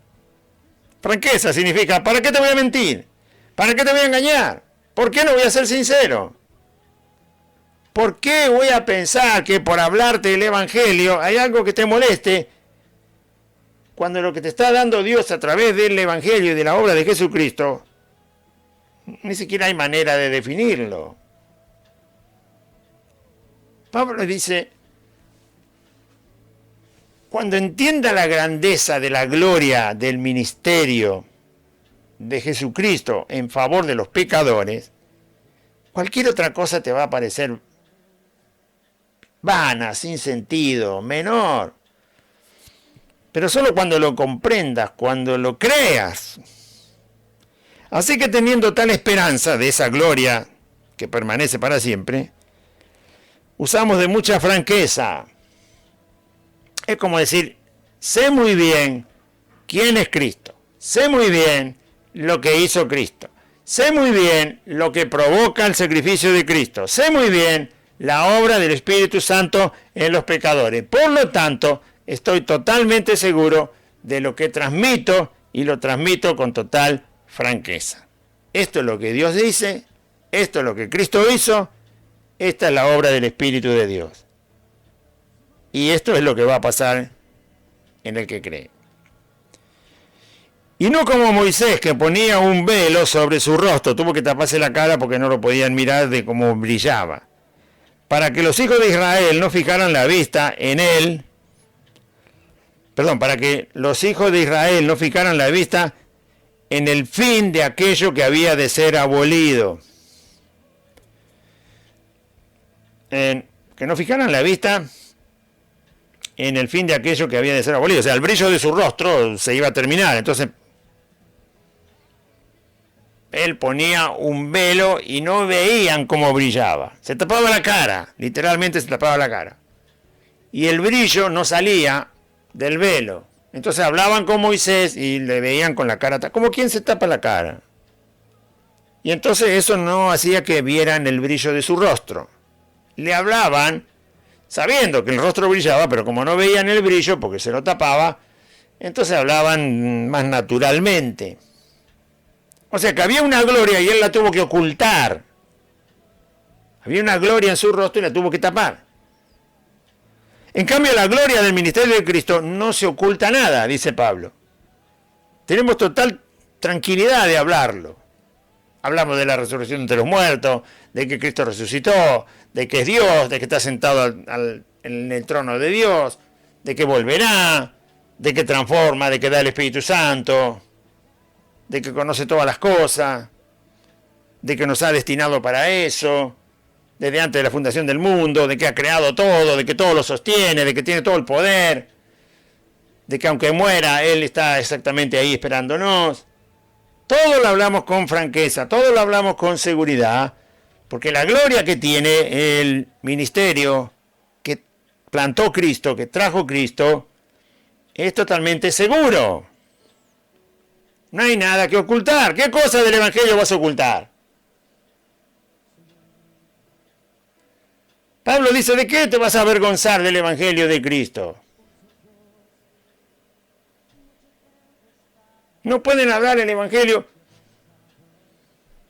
Franqueza significa, ¿para qué te voy a mentir? ¿Para qué te voy a engañar? ¿Por qué no voy a ser sincero? ¿Por qué voy a pensar que por hablarte del Evangelio hay algo que te moleste cuando lo que te está dando Dios a través del Evangelio y de la obra de Jesucristo, ni siquiera hay manera de definirlo? Pablo dice, cuando entienda la grandeza de la gloria del ministerio de Jesucristo en favor de los pecadores, cualquier otra cosa te va a parecer vana, sin sentido, menor. Pero solo cuando lo comprendas, cuando lo creas. Así que teniendo tal esperanza de esa gloria que permanece para siempre, usamos de mucha franqueza. Es como decir, sé muy bien quién es Cristo, sé muy bien lo que hizo Cristo, sé muy bien lo que provoca el sacrificio de Cristo, sé muy bien la obra del Espíritu Santo en los pecadores. Por lo tanto, estoy totalmente seguro de lo que transmito y lo transmito con total franqueza. Esto es lo que Dios dice, esto es lo que Cristo hizo, esta es la obra del Espíritu de Dios. Y esto es lo que va a pasar en el que cree. Y no como Moisés, que ponía un velo sobre su rostro, tuvo que taparse la cara porque no lo podían mirar de cómo brillaba, para que los hijos de Israel no fijaran la vista en él, para que los hijos de Israel no fijaran la vista en el fin de aquello que había de ser abolido. Que no fijaran la vista en el fin de aquello que había de ser abolido. O sea, el brillo de su rostro se iba a terminar. Entonces, él ponía un velo y no veían cómo brillaba. Se tapaba la cara, literalmente se tapaba la cara. Y el brillo no salía del velo. Entonces hablaban con Moisés y le veían con la cara, como quien se tapa la cara. Y entonces eso no hacía que vieran el brillo de su rostro. Le hablaban sabiendo que el rostro brillaba, pero como no veían el brillo porque se lo tapaba, entonces hablaban más naturalmente. O sea que había una gloria y él la tuvo que ocultar. Había una gloria en su rostro y la tuvo que tapar. En cambio, la gloria del ministerio de Cristo no se oculta nada, dice Pablo. Tenemos total tranquilidad de hablarlo. Hablamos de la resurrección entre los muertos, de que Cristo resucitó, de que es Dios, de que está sentado en el trono de Dios, de que volverá, de que transforma, de que da el Espíritu Santo, de que conoce todas las cosas, de que nos ha destinado para eso, desde antes de la fundación del mundo, de que ha creado todo, de que todo lo sostiene, de que tiene todo el poder, de que aunque muera, Él está exactamente ahí esperándonos. Todo lo hablamos con franqueza, todo lo hablamos con seguridad, porque la gloria que tiene el ministerio que plantó Cristo, que trajo Cristo, es totalmente seguro. No hay nada que ocultar. ¿Qué cosa del Evangelio vas a ocultar? Pablo dice, ¿de qué te vas a avergonzar del Evangelio de Cristo? No pueden hablar el Evangelio.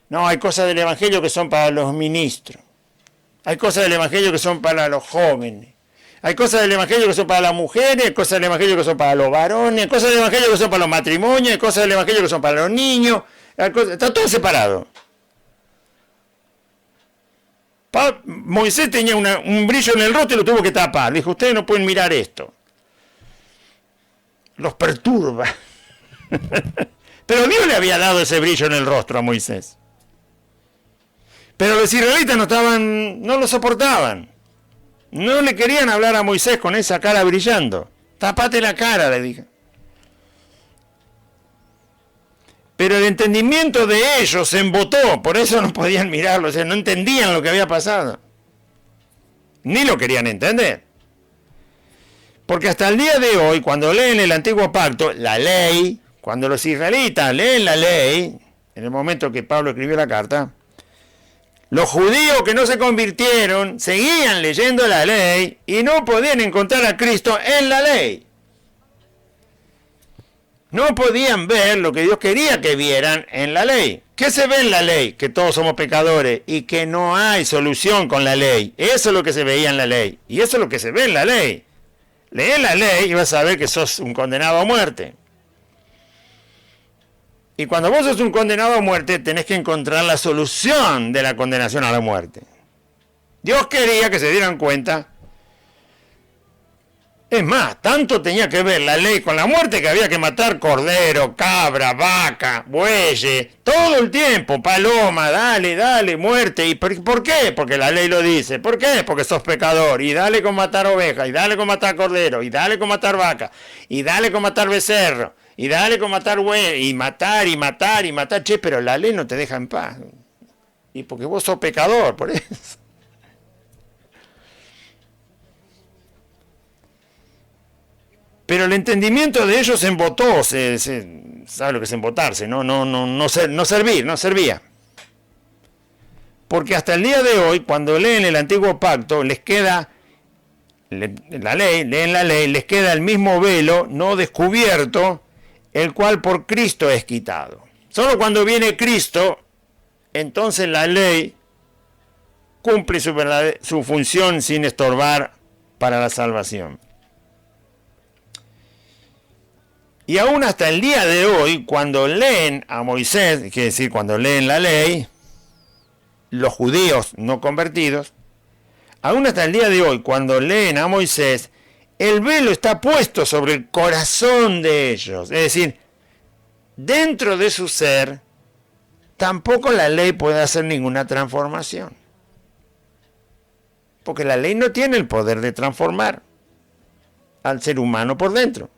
No, hay cosas del Evangelio que son para los ministros. Hay cosas del Evangelio que son para los jóvenes. Hay cosas del Evangelio que son para las mujeres, hay cosas del Evangelio que son para los varones, hay cosas del Evangelio que son para los matrimonios, hay cosas del Evangelio que son para los niños. Está todo separado. Moisés tenía un brillo en el rostro y lo tuvo que tapar. Le dijo, ustedes no pueden mirar esto. Los perturba. Pero Dios le había dado ese brillo en el rostro a Moisés. Pero los israelitas no lo soportaban. No le querían hablar a Moisés con esa cara brillando. Tapate la cara, le dije. Pero el entendimiento de ellos se embotó, por eso no podían mirarlo, o sea, no entendían lo que había pasado. Ni lo querían entender. Porque hasta el día de hoy, cuando leen el Antiguo Pacto, la ley, cuando los israelitas leen la ley, en el momento que Pablo escribió la carta, los judíos que no se convirtieron seguían leyendo la ley y no podían encontrar a Cristo en la ley. No podían ver lo que Dios quería que vieran en la ley. ¿Qué se ve en la ley? Que todos somos pecadores y que no hay solución con la ley. Eso es lo que se veía en la ley. Y eso es lo que se ve en la ley. Lee la ley y vas a ver que sos un condenado a muerte. Y cuando vos sos un condenado a muerte, tenés que encontrar la solución de la condenación a la muerte. Dios quería que se dieran cuenta. Es más, tanto tenía que ver la ley con la muerte que había que matar cordero, cabra, vaca, bueyes, todo el tiempo, paloma, dale, muerte. ¿Y por qué? Porque la ley lo dice. ¿Por qué? Porque sos pecador. Y dale con matar oveja, y dale con matar cordero, y dale con matar vaca, y dale con matar becerro, y dale con matar buey, y matar. Che, pero la ley no te deja en paz. Y porque vos sos pecador, por eso. Pero el entendimiento de ellos se embotó, sabe lo que es embotarse, no servía. Porque hasta el día de hoy, cuando leen el Antiguo Pacto, les queda leen la ley, les queda el mismo velo no descubierto, el cual por Cristo es quitado. Solo cuando viene Cristo, entonces la ley cumple su función sin estorbar para la salvación. Y aún hasta el día de hoy, cuando leen a Moisés, quiere decir cuando leen la ley, los judíos no convertidos, aún hasta el día de hoy, cuando leen a Moisés, el velo está puesto sobre el corazón de ellos. Es decir, dentro de su ser, tampoco la ley puede hacer ninguna transformación. Porque la ley no tiene el poder de transformar al ser humano por dentro.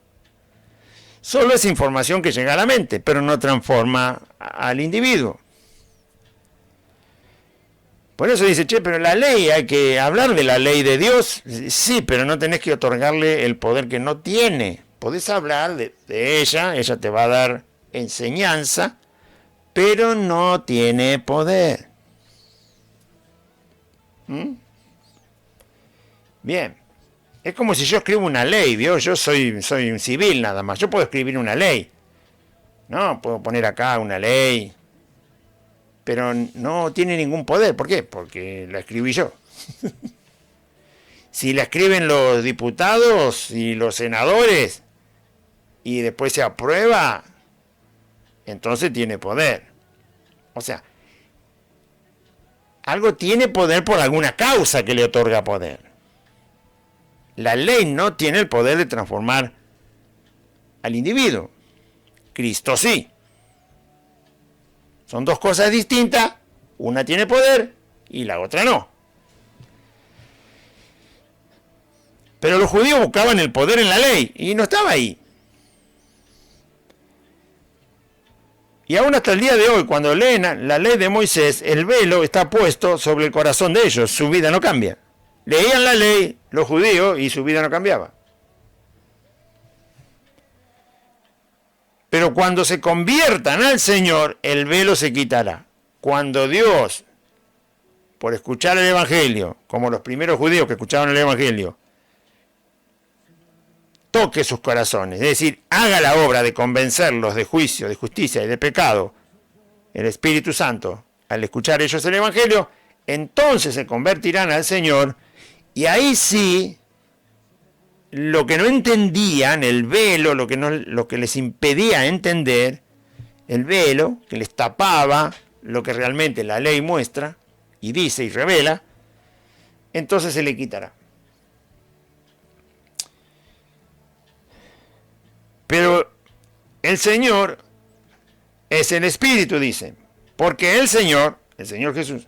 Solo es información que llega a la mente, pero no transforma al individuo. Por eso dice, pero la ley, hay que hablar de la ley de Dios. Sí, pero no tenés que otorgarle el poder que no tiene. Podés hablar de ella te va a dar enseñanza, pero no tiene poder. Bien. Es como si yo escribo una ley, ¿vio? Yo soy un civil nada más. Yo puedo escribir una ley. No, puedo poner acá una ley. Pero no tiene ningún poder. ¿Por qué? Porque la escribí yo. Si la escriben los diputados y los senadores y después se aprueba, entonces tiene poder. O sea, algo tiene poder por alguna causa que le otorga poder. La ley no tiene el poder de transformar al individuo. Cristo sí. Son dos cosas distintas. Una tiene poder y la otra no. Pero los judíos buscaban el poder en la ley y no estaba ahí. Y aún hasta el día de hoy, cuando leen la ley de Moisés, el velo está puesto sobre el corazón de ellos. Su vida no cambia. Leían la ley los judíos y su vida no cambiaba. Pero cuando se conviertan al Señor, el velo se quitará. Cuando Dios, por escuchar el Evangelio, como los primeros judíos que escuchaban el Evangelio, toque sus corazones, es decir, haga la obra de convencerlos de juicio, de justicia y de pecado, el Espíritu Santo, al escuchar ellos el Evangelio, entonces se convertirán al Señor. Y ahí sí, lo que no entendían, el velo, lo que les impedía entender, el velo que les tapaba lo que realmente la ley muestra y dice y revela, entonces se le quitará. Pero el Señor es el Espíritu, dice, porque el Señor Jesús,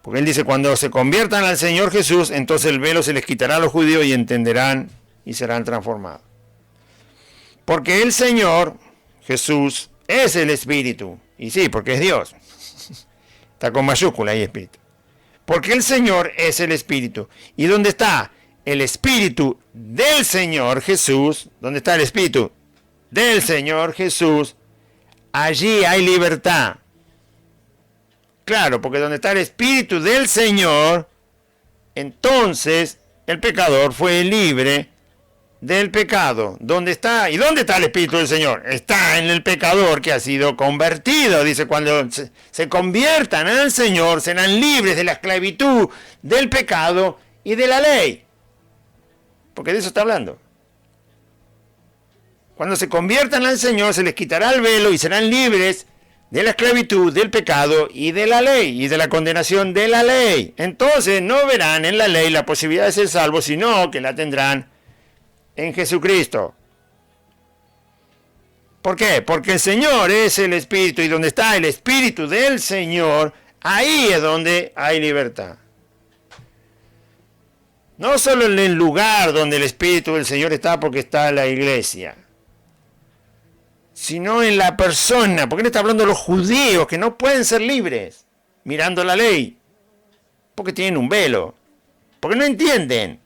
porque él dice, cuando se conviertan al Señor Jesús, entonces el velo se les quitará a los judíos y entenderán y serán transformados. Porque el Señor Jesús es el Espíritu. Y sí, porque es Dios. Está con mayúscula ahí, Espíritu. Porque el Señor es el Espíritu. ¿Y dónde está el Espíritu del Señor Jesús, donde está el Espíritu del Señor Jesús, allí hay libertad. Claro, porque donde está el Espíritu del Señor, entonces el pecador fue libre del pecado. ¿Dónde está? ¿Y dónde está el Espíritu del Señor? Está en el pecador que ha sido convertido. Dice, cuando se conviertan al Señor, serán libres de la esclavitud, del pecado y de la ley. Porque de eso está hablando. Cuando se conviertan al Señor, se les quitará el velo y serán libres de la esclavitud, del pecado y de la ley, y de la condenación de la ley. Entonces no verán en la ley la posibilidad de ser salvos, sino que la tendrán en Jesucristo. ¿Por qué? Porque el Señor es el Espíritu, y donde está el Espíritu del Señor, ahí es donde hay libertad. No solo en el lugar donde el Espíritu del Señor está, porque está la iglesia, sino en la persona, porque él está hablando de los judíos que no pueden ser libres mirando la ley, porque tienen un velo, porque no entienden.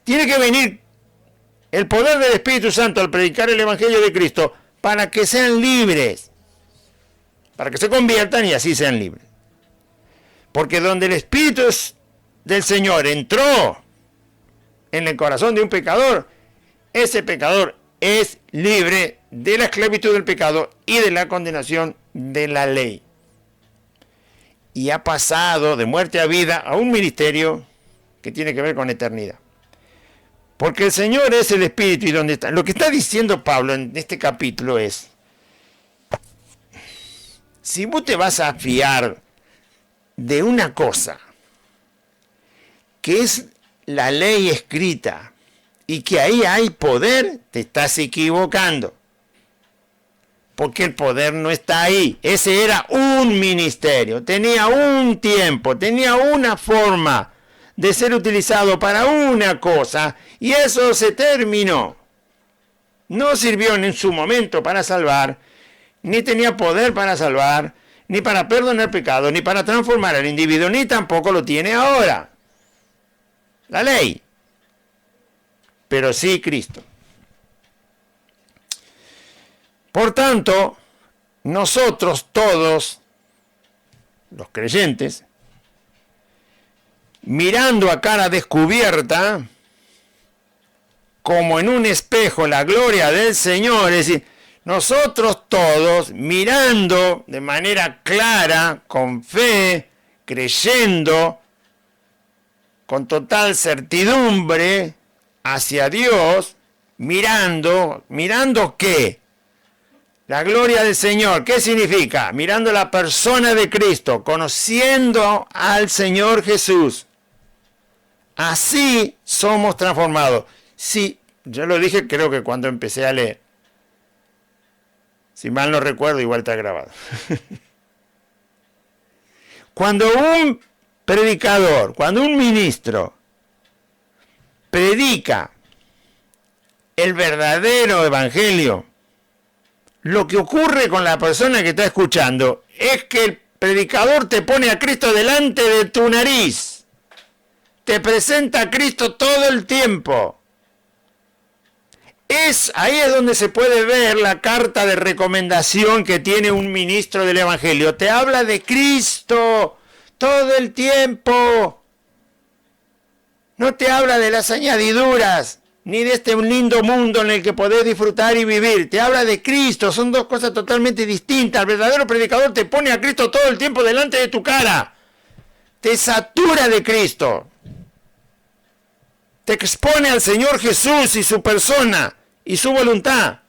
Tiene que venir el poder del Espíritu Santo al predicar el Evangelio de Cristo para que sean libres, para que se conviertan y así sean libres. Porque donde el Espíritu del Señor entró en el corazón de un pecador, ese pecador es libre de la esclavitud del pecado y de la condenación de la ley. Y ha pasado de muerte a vida a un ministerio que tiene que ver con eternidad. Porque el Señor es el Espíritu, y donde está. Lo que está diciendo Pablo en este capítulo es, si vos te vas a fiar de una cosa, que es la ley escrita, y que ahí hay poder, te estás equivocando. Porque el poder no está ahí. Ese era un ministerio, tenía un tiempo, tenía una forma de ser utilizado para una cosa, y eso se terminó. No sirvió en su momento para salvar, ni tenía poder para salvar, ni para perdonar pecado, ni para transformar al individuo, ni tampoco lo tiene ahora la ley. Pero sí Cristo. Por tanto, nosotros todos, los creyentes, mirando a cara descubierta, como en un espejo, la gloria del Señor, es decir, nosotros todos mirando de manera clara, con fe, creyendo, con total certidumbre hacia Dios, mirando ¿qué? La gloria del Señor. ¿Qué significa? Mirando la persona de Cristo, conociendo al Señor Jesús. Así somos transformados. Sí, yo lo dije, creo que cuando empecé a leer. Si mal no recuerdo, igual está grabado. Cuando un predicador, cuando un ministro predica el verdadero evangelio, lo que ocurre con la persona que está escuchando es que el predicador te pone a Cristo delante de tu nariz. Te presenta a Cristo todo el tiempo. Ahí es donde se puede ver la carta de recomendación que tiene un ministro del Evangelio. Te habla de Cristo todo el tiempo. No te habla de las añadiduras, ni de este lindo mundo en el que podés disfrutar y vivir. Te habla de Cristo. Son dos cosas totalmente distintas. El verdadero predicador te pone a Cristo todo el tiempo delante de tu cara. Te satura de Cristo. Te expone al Señor Jesús y su persona y su voluntad.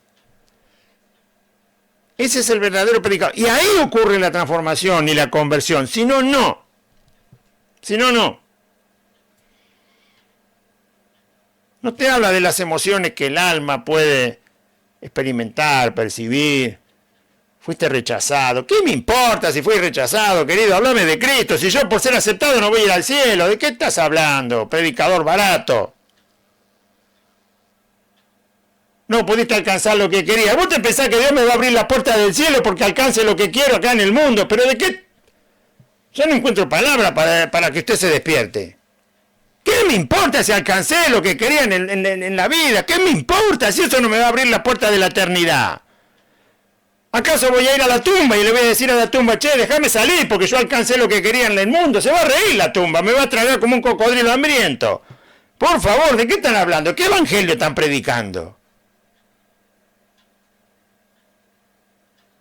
Ese es el verdadero predicador. Y ahí ocurre la transformación y la conversión. Si no, no. Si no, no. No te habla de las emociones que el alma puede experimentar, percibir. Fuiste rechazado. ¿Qué me importa si fui rechazado, querido? Háblame de Cristo. Si yo por ser aceptado no voy a ir al cielo. ¿De qué estás hablando, predicador barato? No pudiste alcanzar lo que querías. Vos te pensás que Dios me va a abrir la puerta del cielo porque alcance lo que quiero acá en el mundo. ¿Pero de qué? Yo no encuentro palabra para que usted se despierte. ¿Qué me importa si alcancé lo que quería en la vida? ¿Qué me importa si eso no me va a abrir la puerta de la eternidad? ¿Acaso voy a ir a la tumba y le voy a decir a la tumba, che, déjame salir porque yo alcancé lo que quería en el mundo? Se va a reír la tumba, me va a tragar como un cocodrilo hambriento. Por favor, ¿de qué están hablando? ¿Qué evangelio están predicando?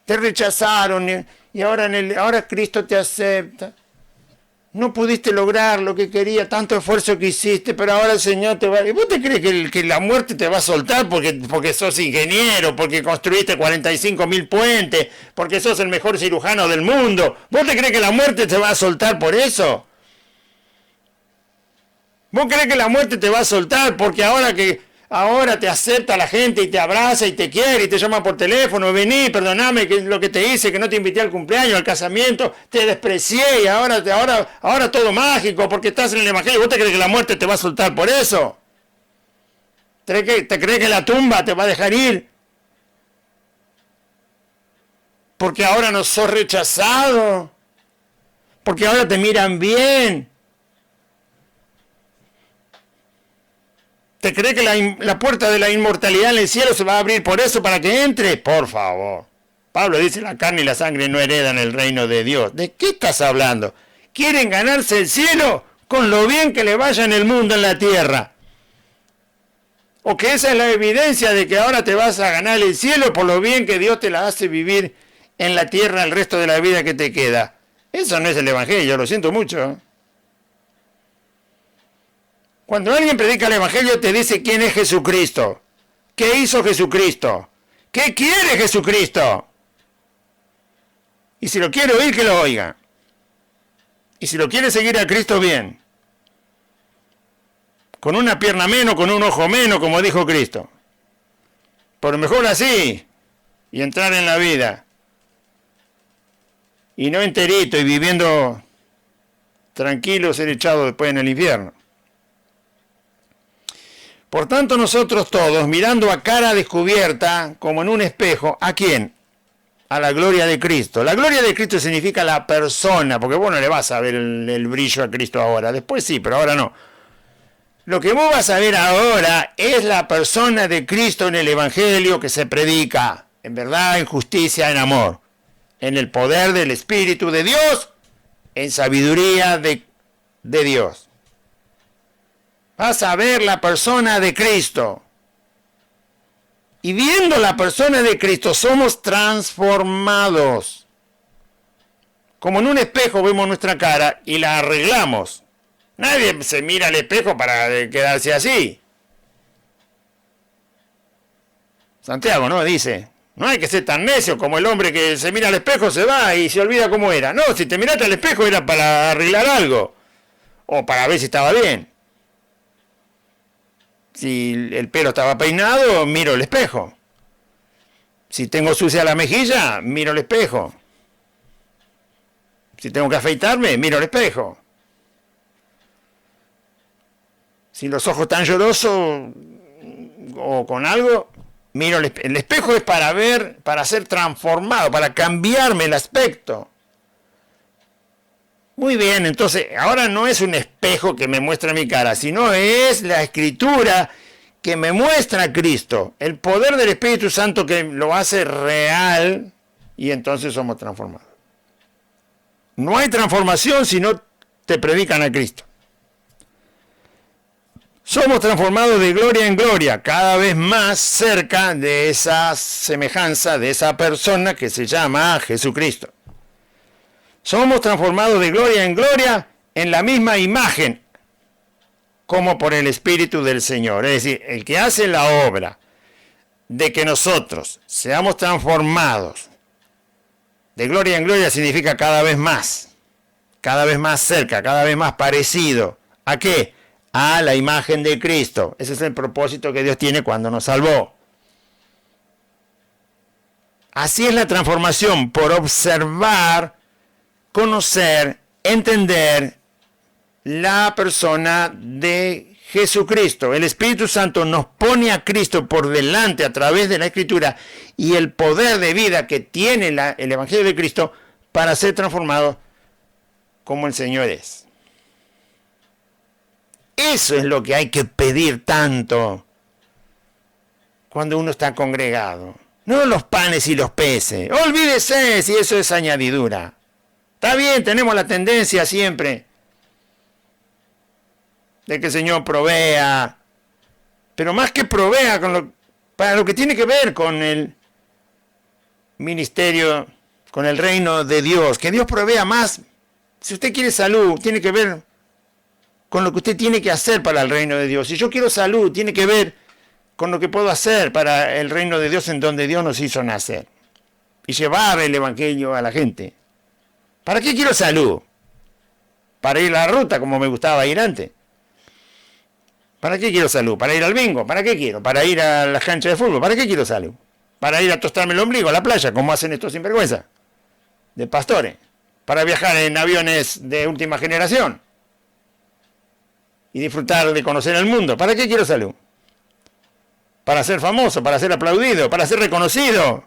Te rechazaron y ahora Cristo te acepta. No pudiste lograr lo que quería, tanto esfuerzo que hiciste, pero ahora el Señor te va... ¿Y vos te crees que la muerte te va a soltar porque sos ingeniero, porque construiste 45.000 puentes, porque sos el mejor cirujano del mundo? ¿Vos te crees que la muerte te va a soltar por eso? ¿Vos crees que la muerte te va a soltar porque ahora te acepta la gente y te abraza y te quiere y te llama por teléfono, vení, perdoname que lo que te hice, que no te invité al cumpleaños, al casamiento, te desprecié y ahora todo mágico porque estás en el evangelio? ¿Vos te crees que la muerte te va a soltar por eso? ¿Te crees que la tumba te va a dejar ir? Porque ahora no sos rechazado, porque ahora te miran bien. ¿Te cree que la puerta de la inmortalidad en el cielo se va a abrir por eso para que entre? Por favor. Pablo dice, la carne y la sangre no heredan el reino de Dios. ¿De qué estás hablando? ¿Quieren ganarse el cielo con lo bien que le vaya en el mundo, en la tierra? ¿O que esa es la evidencia de que ahora te vas a ganar el cielo por lo bien que Dios te la hace vivir en la tierra el resto de la vida que te queda? Eso no es el evangelio, lo siento mucho. Cuando alguien predica el evangelio te dice quién es Jesucristo, qué hizo Jesucristo, qué quiere Jesucristo. Y si lo quiere oír, que lo oiga. Y si lo quiere seguir a Cristo, bien. Con una pierna menos, con un ojo menos, como dijo Cristo. Pero mejor así, y entrar en la vida. Y no enterito y viviendo tranquilo, ser echado después en el infierno. Por tanto, nosotros todos, mirando a cara descubierta, como en un espejo, ¿a quién? A la gloria de Cristo. La gloria de Cristo significa la persona, porque vos no le vas a ver el brillo a Cristo ahora. Después sí, pero ahora no. Lo que vos vas a ver ahora es la persona de Cristo en el Evangelio que se predica, en verdad, en justicia, en amor, en el poder del Espíritu de Dios, en sabiduría de Dios. Vas a ver la persona de Cristo. Y viendo la persona de Cristo somos transformados. Como en un espejo vemos nuestra cara y la arreglamos. Nadie se mira al espejo para quedarse así. Santiago, ¿no? Dice, no hay que ser tan necio como el hombre que se mira al espejo, se va y se olvida cómo era. No, si te miraste al espejo era para arreglar algo. O para ver si estaba bien. Si el pelo estaba peinado, miro el espejo. Si tengo sucia la mejilla, miro el espejo. Si tengo que afeitarme, miro el espejo. Si los ojos están llorosos o con algo, miro el espejo. El espejo es para ver, para ser transformado, para cambiarme el aspecto. Muy bien, entonces ahora no es un espejo que me muestra mi cara, sino es la Escritura que me muestra a Cristo, el poder del Espíritu Santo que lo hace real y entonces somos transformados. No hay transformación si no te predican a Cristo. Somos transformados de gloria en gloria, cada vez más cerca de esa semejanza, de esa persona que se llama Jesucristo. Somos transformados de gloria en gloria en la misma imagen, como por el Espíritu del Señor. Es decir, el que hace la obra de que nosotros seamos transformados de gloria en gloria significa cada vez más cerca, cada vez más parecido. ¿A qué? A la imagen de Cristo. Ese es el propósito que Dios tiene cuando nos salvó. Así es la transformación, por observar, conocer, entender la persona de Jesucristo. El Espíritu Santo nos pone a Cristo por delante a través de la Escritura y el poder de vida que tiene el Evangelio de Cristo para ser transformado como el Señor es. Eso es lo que hay que pedir tanto cuando uno está congregado. No los panes y los peces. Olvídese si eso es añadidura. Está bien, tenemos la tendencia siempre de que el Señor provea, pero más que provea para lo que tiene que ver con el ministerio, con el reino de Dios, que Dios provea más. Si usted quiere salud, tiene que ver con lo que usted tiene que hacer para el reino de Dios. Si yo quiero salud, tiene que ver con lo que puedo hacer para el reino de Dios en donde Dios nos hizo nacer. Y llevar el evangelio a la gente. ¿Para qué quiero salud? Para ir a la ruta como me gustaba ir antes. ¿Para qué quiero salud? ¿Para ir al bingo? ¿Para qué quiero? ¿Para ir a las canchas de fútbol? ¿Para qué quiero salud? ¿Para ir a tostarme el ombligo a la playa como hacen estos sinvergüenza de pastores? ¿Para viajar en aviones de última generación? Y disfrutar de conocer el mundo. ¿Para qué quiero salud? Para ser famoso, para ser aplaudido, para ser reconocido,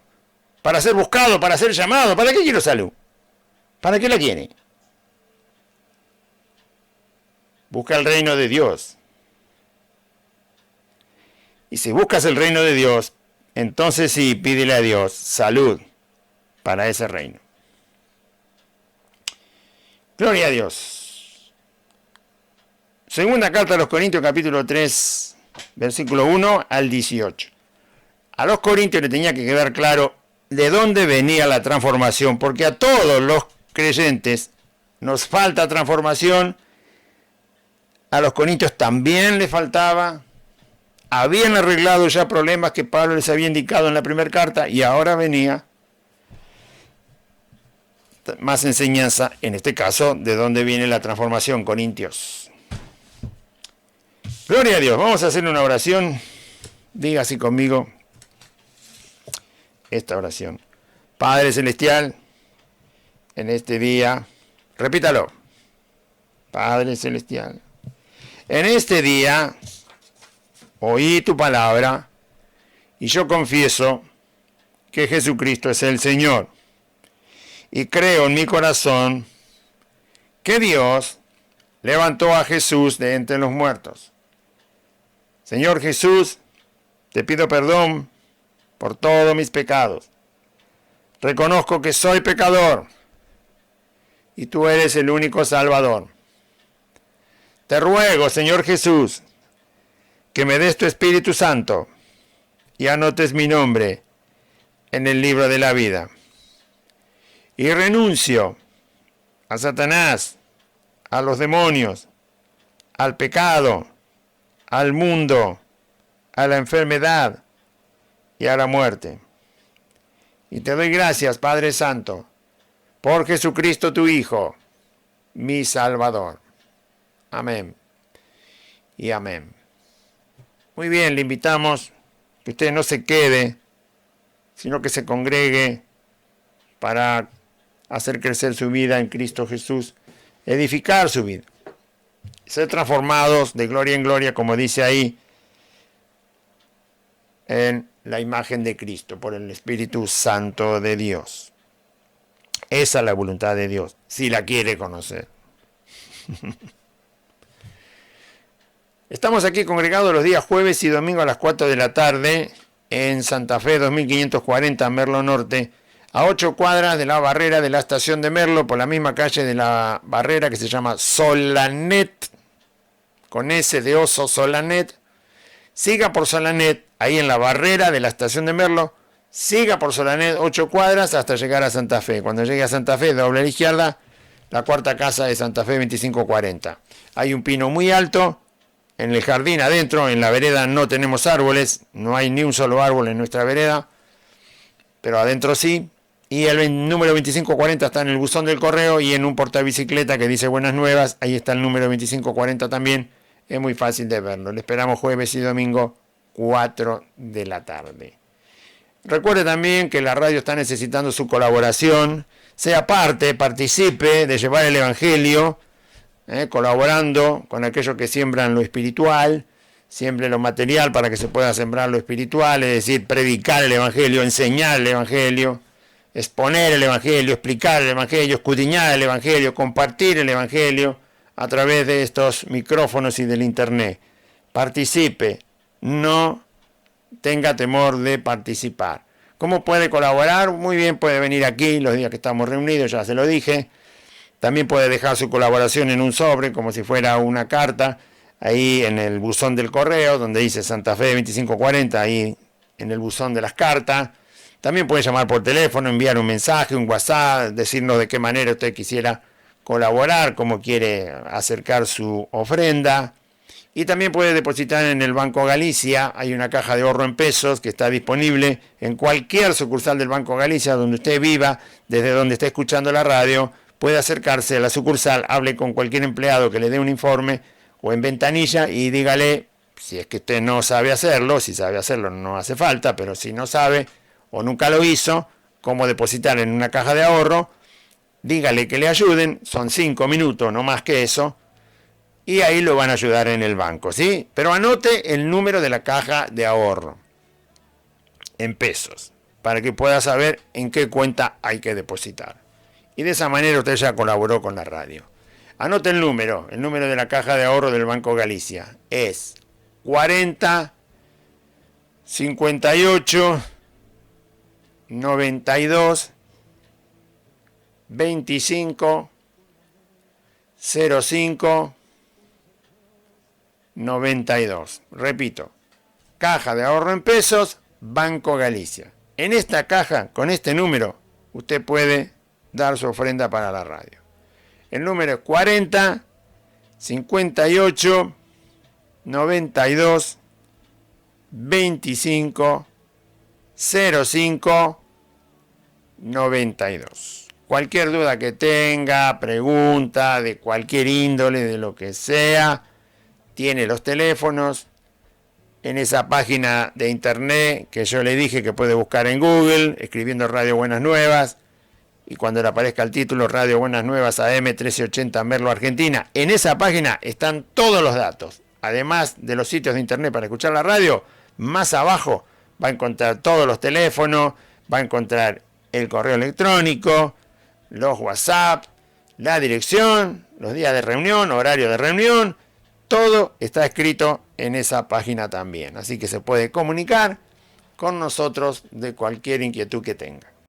para ser buscado, para ser llamado. ¿Para qué quiero salud? ¿Para qué la quiere? Busca el reino de Dios. Y si buscas el reino de Dios, entonces sí, pídele a Dios salud para ese reino. Gloria a Dios. Segunda carta a los Corintios, capítulo 3, versículo 1 al 18. A los Corintios le tenía que quedar claro de dónde venía la transformación, porque a todos los creyentes nos falta transformación. A los Corintios también les faltaba. Habían arreglado ya problemas que Pablo les había indicado en la primera carta y ahora venía más enseñanza, en este caso, de dónde viene la transformación, Corintios. Gloria a Dios. Vamos a hacer una oración. Diga así conmigo esta oración. Padre Celestial, en este día, repítalo. Padre Celestial, en este día oí tu palabra y yo confieso que Jesucristo es el Señor. Y creo en mi corazón que Dios levantó a Jesús de entre los muertos. Señor Jesús, te pido perdón por todos mis pecados. Reconozco que soy pecador y tú eres el único Salvador. Te ruego, Señor Jesús, que me des tu Espíritu Santo y anotes mi nombre en el libro de la vida. Y renuncio a Satanás, a los demonios, al pecado, al mundo, a la enfermedad y a la muerte. Y te doy gracias, Padre Santo, por Jesucristo tu Hijo, mi Salvador. Amén y amén. Muy bien, le invitamos que usted no se quede, sino que se congregue para hacer crecer su vida en Cristo Jesús, edificar su vida, ser transformados de gloria en gloria, como dice ahí, en la imagen de Cristo, por el Espíritu Santo de Dios. Esa es la voluntad de Dios, si la quiere conocer. Estamos aquí congregados los días jueves y domingo a las 4 de la tarde en Santa Fe 2540, Merlo Norte, a 8 cuadras de la barrera de la estación de Merlo, por la misma calle de la barrera que se llama Solanet, con S de oso, Solanet. Siga por Solanet, ahí en la barrera de la estación de Merlo, siga por Solanet 8 cuadras hasta llegar a Santa Fe. Cuando llegue a Santa Fe, doble a la izquierda, la cuarta casa de Santa Fe 2540. Hay un pino muy alto. En el jardín adentro, en la vereda no tenemos árboles, no hay ni un solo árbol en nuestra vereda, pero adentro sí. Y el número 2540 está en el buzón del correo y en un portabicicleta que dice Buenas Nuevas, ahí está el número 2540 también, es muy fácil de verlo. Le esperamos jueves y domingo 4 de la tarde. Recuerde también que la radio está necesitando su colaboración, sea parte, participe de llevar el Evangelio, colaborando con aquellos que siembran lo espiritual, siembre lo material para que se pueda sembrar lo espiritual, es decir, predicar el Evangelio, enseñar el Evangelio, exponer el Evangelio, explicar el Evangelio, escudriñar el Evangelio, compartir el Evangelio, a través de estos micrófonos y del internet. Participe, no tenga temor de participar. ¿Cómo puede colaborar? Muy bien, puede venir aquí los días que estamos reunidos, ya se lo dije. También puede dejar su colaboración en un sobre, como si fuera una carta, ahí en el buzón del correo, donde dice Santa Fe 2540, ahí en el buzón de las cartas. También puede llamar por teléfono, enviar un mensaje, un WhatsApp, decirnos de qué manera usted quisiera colaborar, cómo quiere acercar su ofrenda. Y también puede depositar en el Banco Galicia. Hay una caja de ahorro en pesos que está disponible en cualquier sucursal del Banco Galicia, donde usted viva, desde donde esté escuchando la radio. Puede acercarse a la sucursal, hable con cualquier empleado que le dé un informe o en ventanilla y dígale, si es que usted no sabe hacerlo, si sabe hacerlo no hace falta, pero si no sabe o nunca lo hizo, cómo depositar en una caja de ahorro, dígale que le ayuden, son 5 minutos, no más que eso, y ahí lo van a ayudar en el banco, ¿sí? Pero anote el número de la caja de ahorro en pesos, para que pueda saber en qué cuenta hay que depositar. Y de esa manera usted ya colaboró con la radio. Anote el número de la caja de ahorro del Banco Galicia. Es 40 58 92 25 05 92. Repito, caja de ahorro en pesos, Banco Galicia. En esta caja, con este número, usted puede dar su ofrenda para la radio. El número es 40 58 92 25 05 92. Cualquier duda que tenga, pregunta de cualquier índole, de lo que sea, tiene los teléfonos en esa página de internet que yo le dije que puede buscar en Google, escribiendo Radio Buenas Nuevas, y cuando le aparezca el título Radio Buenas Nuevas AM 1380 Merlo, Argentina, en esa página están todos los datos. Además de los sitios de internet para escuchar la radio, más abajo va a encontrar todos los teléfonos, va a encontrar el correo electrónico, los WhatsApp, la dirección, los días de reunión, horario de reunión, todo está escrito en esa página también. Así que se puede comunicar con nosotros de cualquier inquietud que tenga.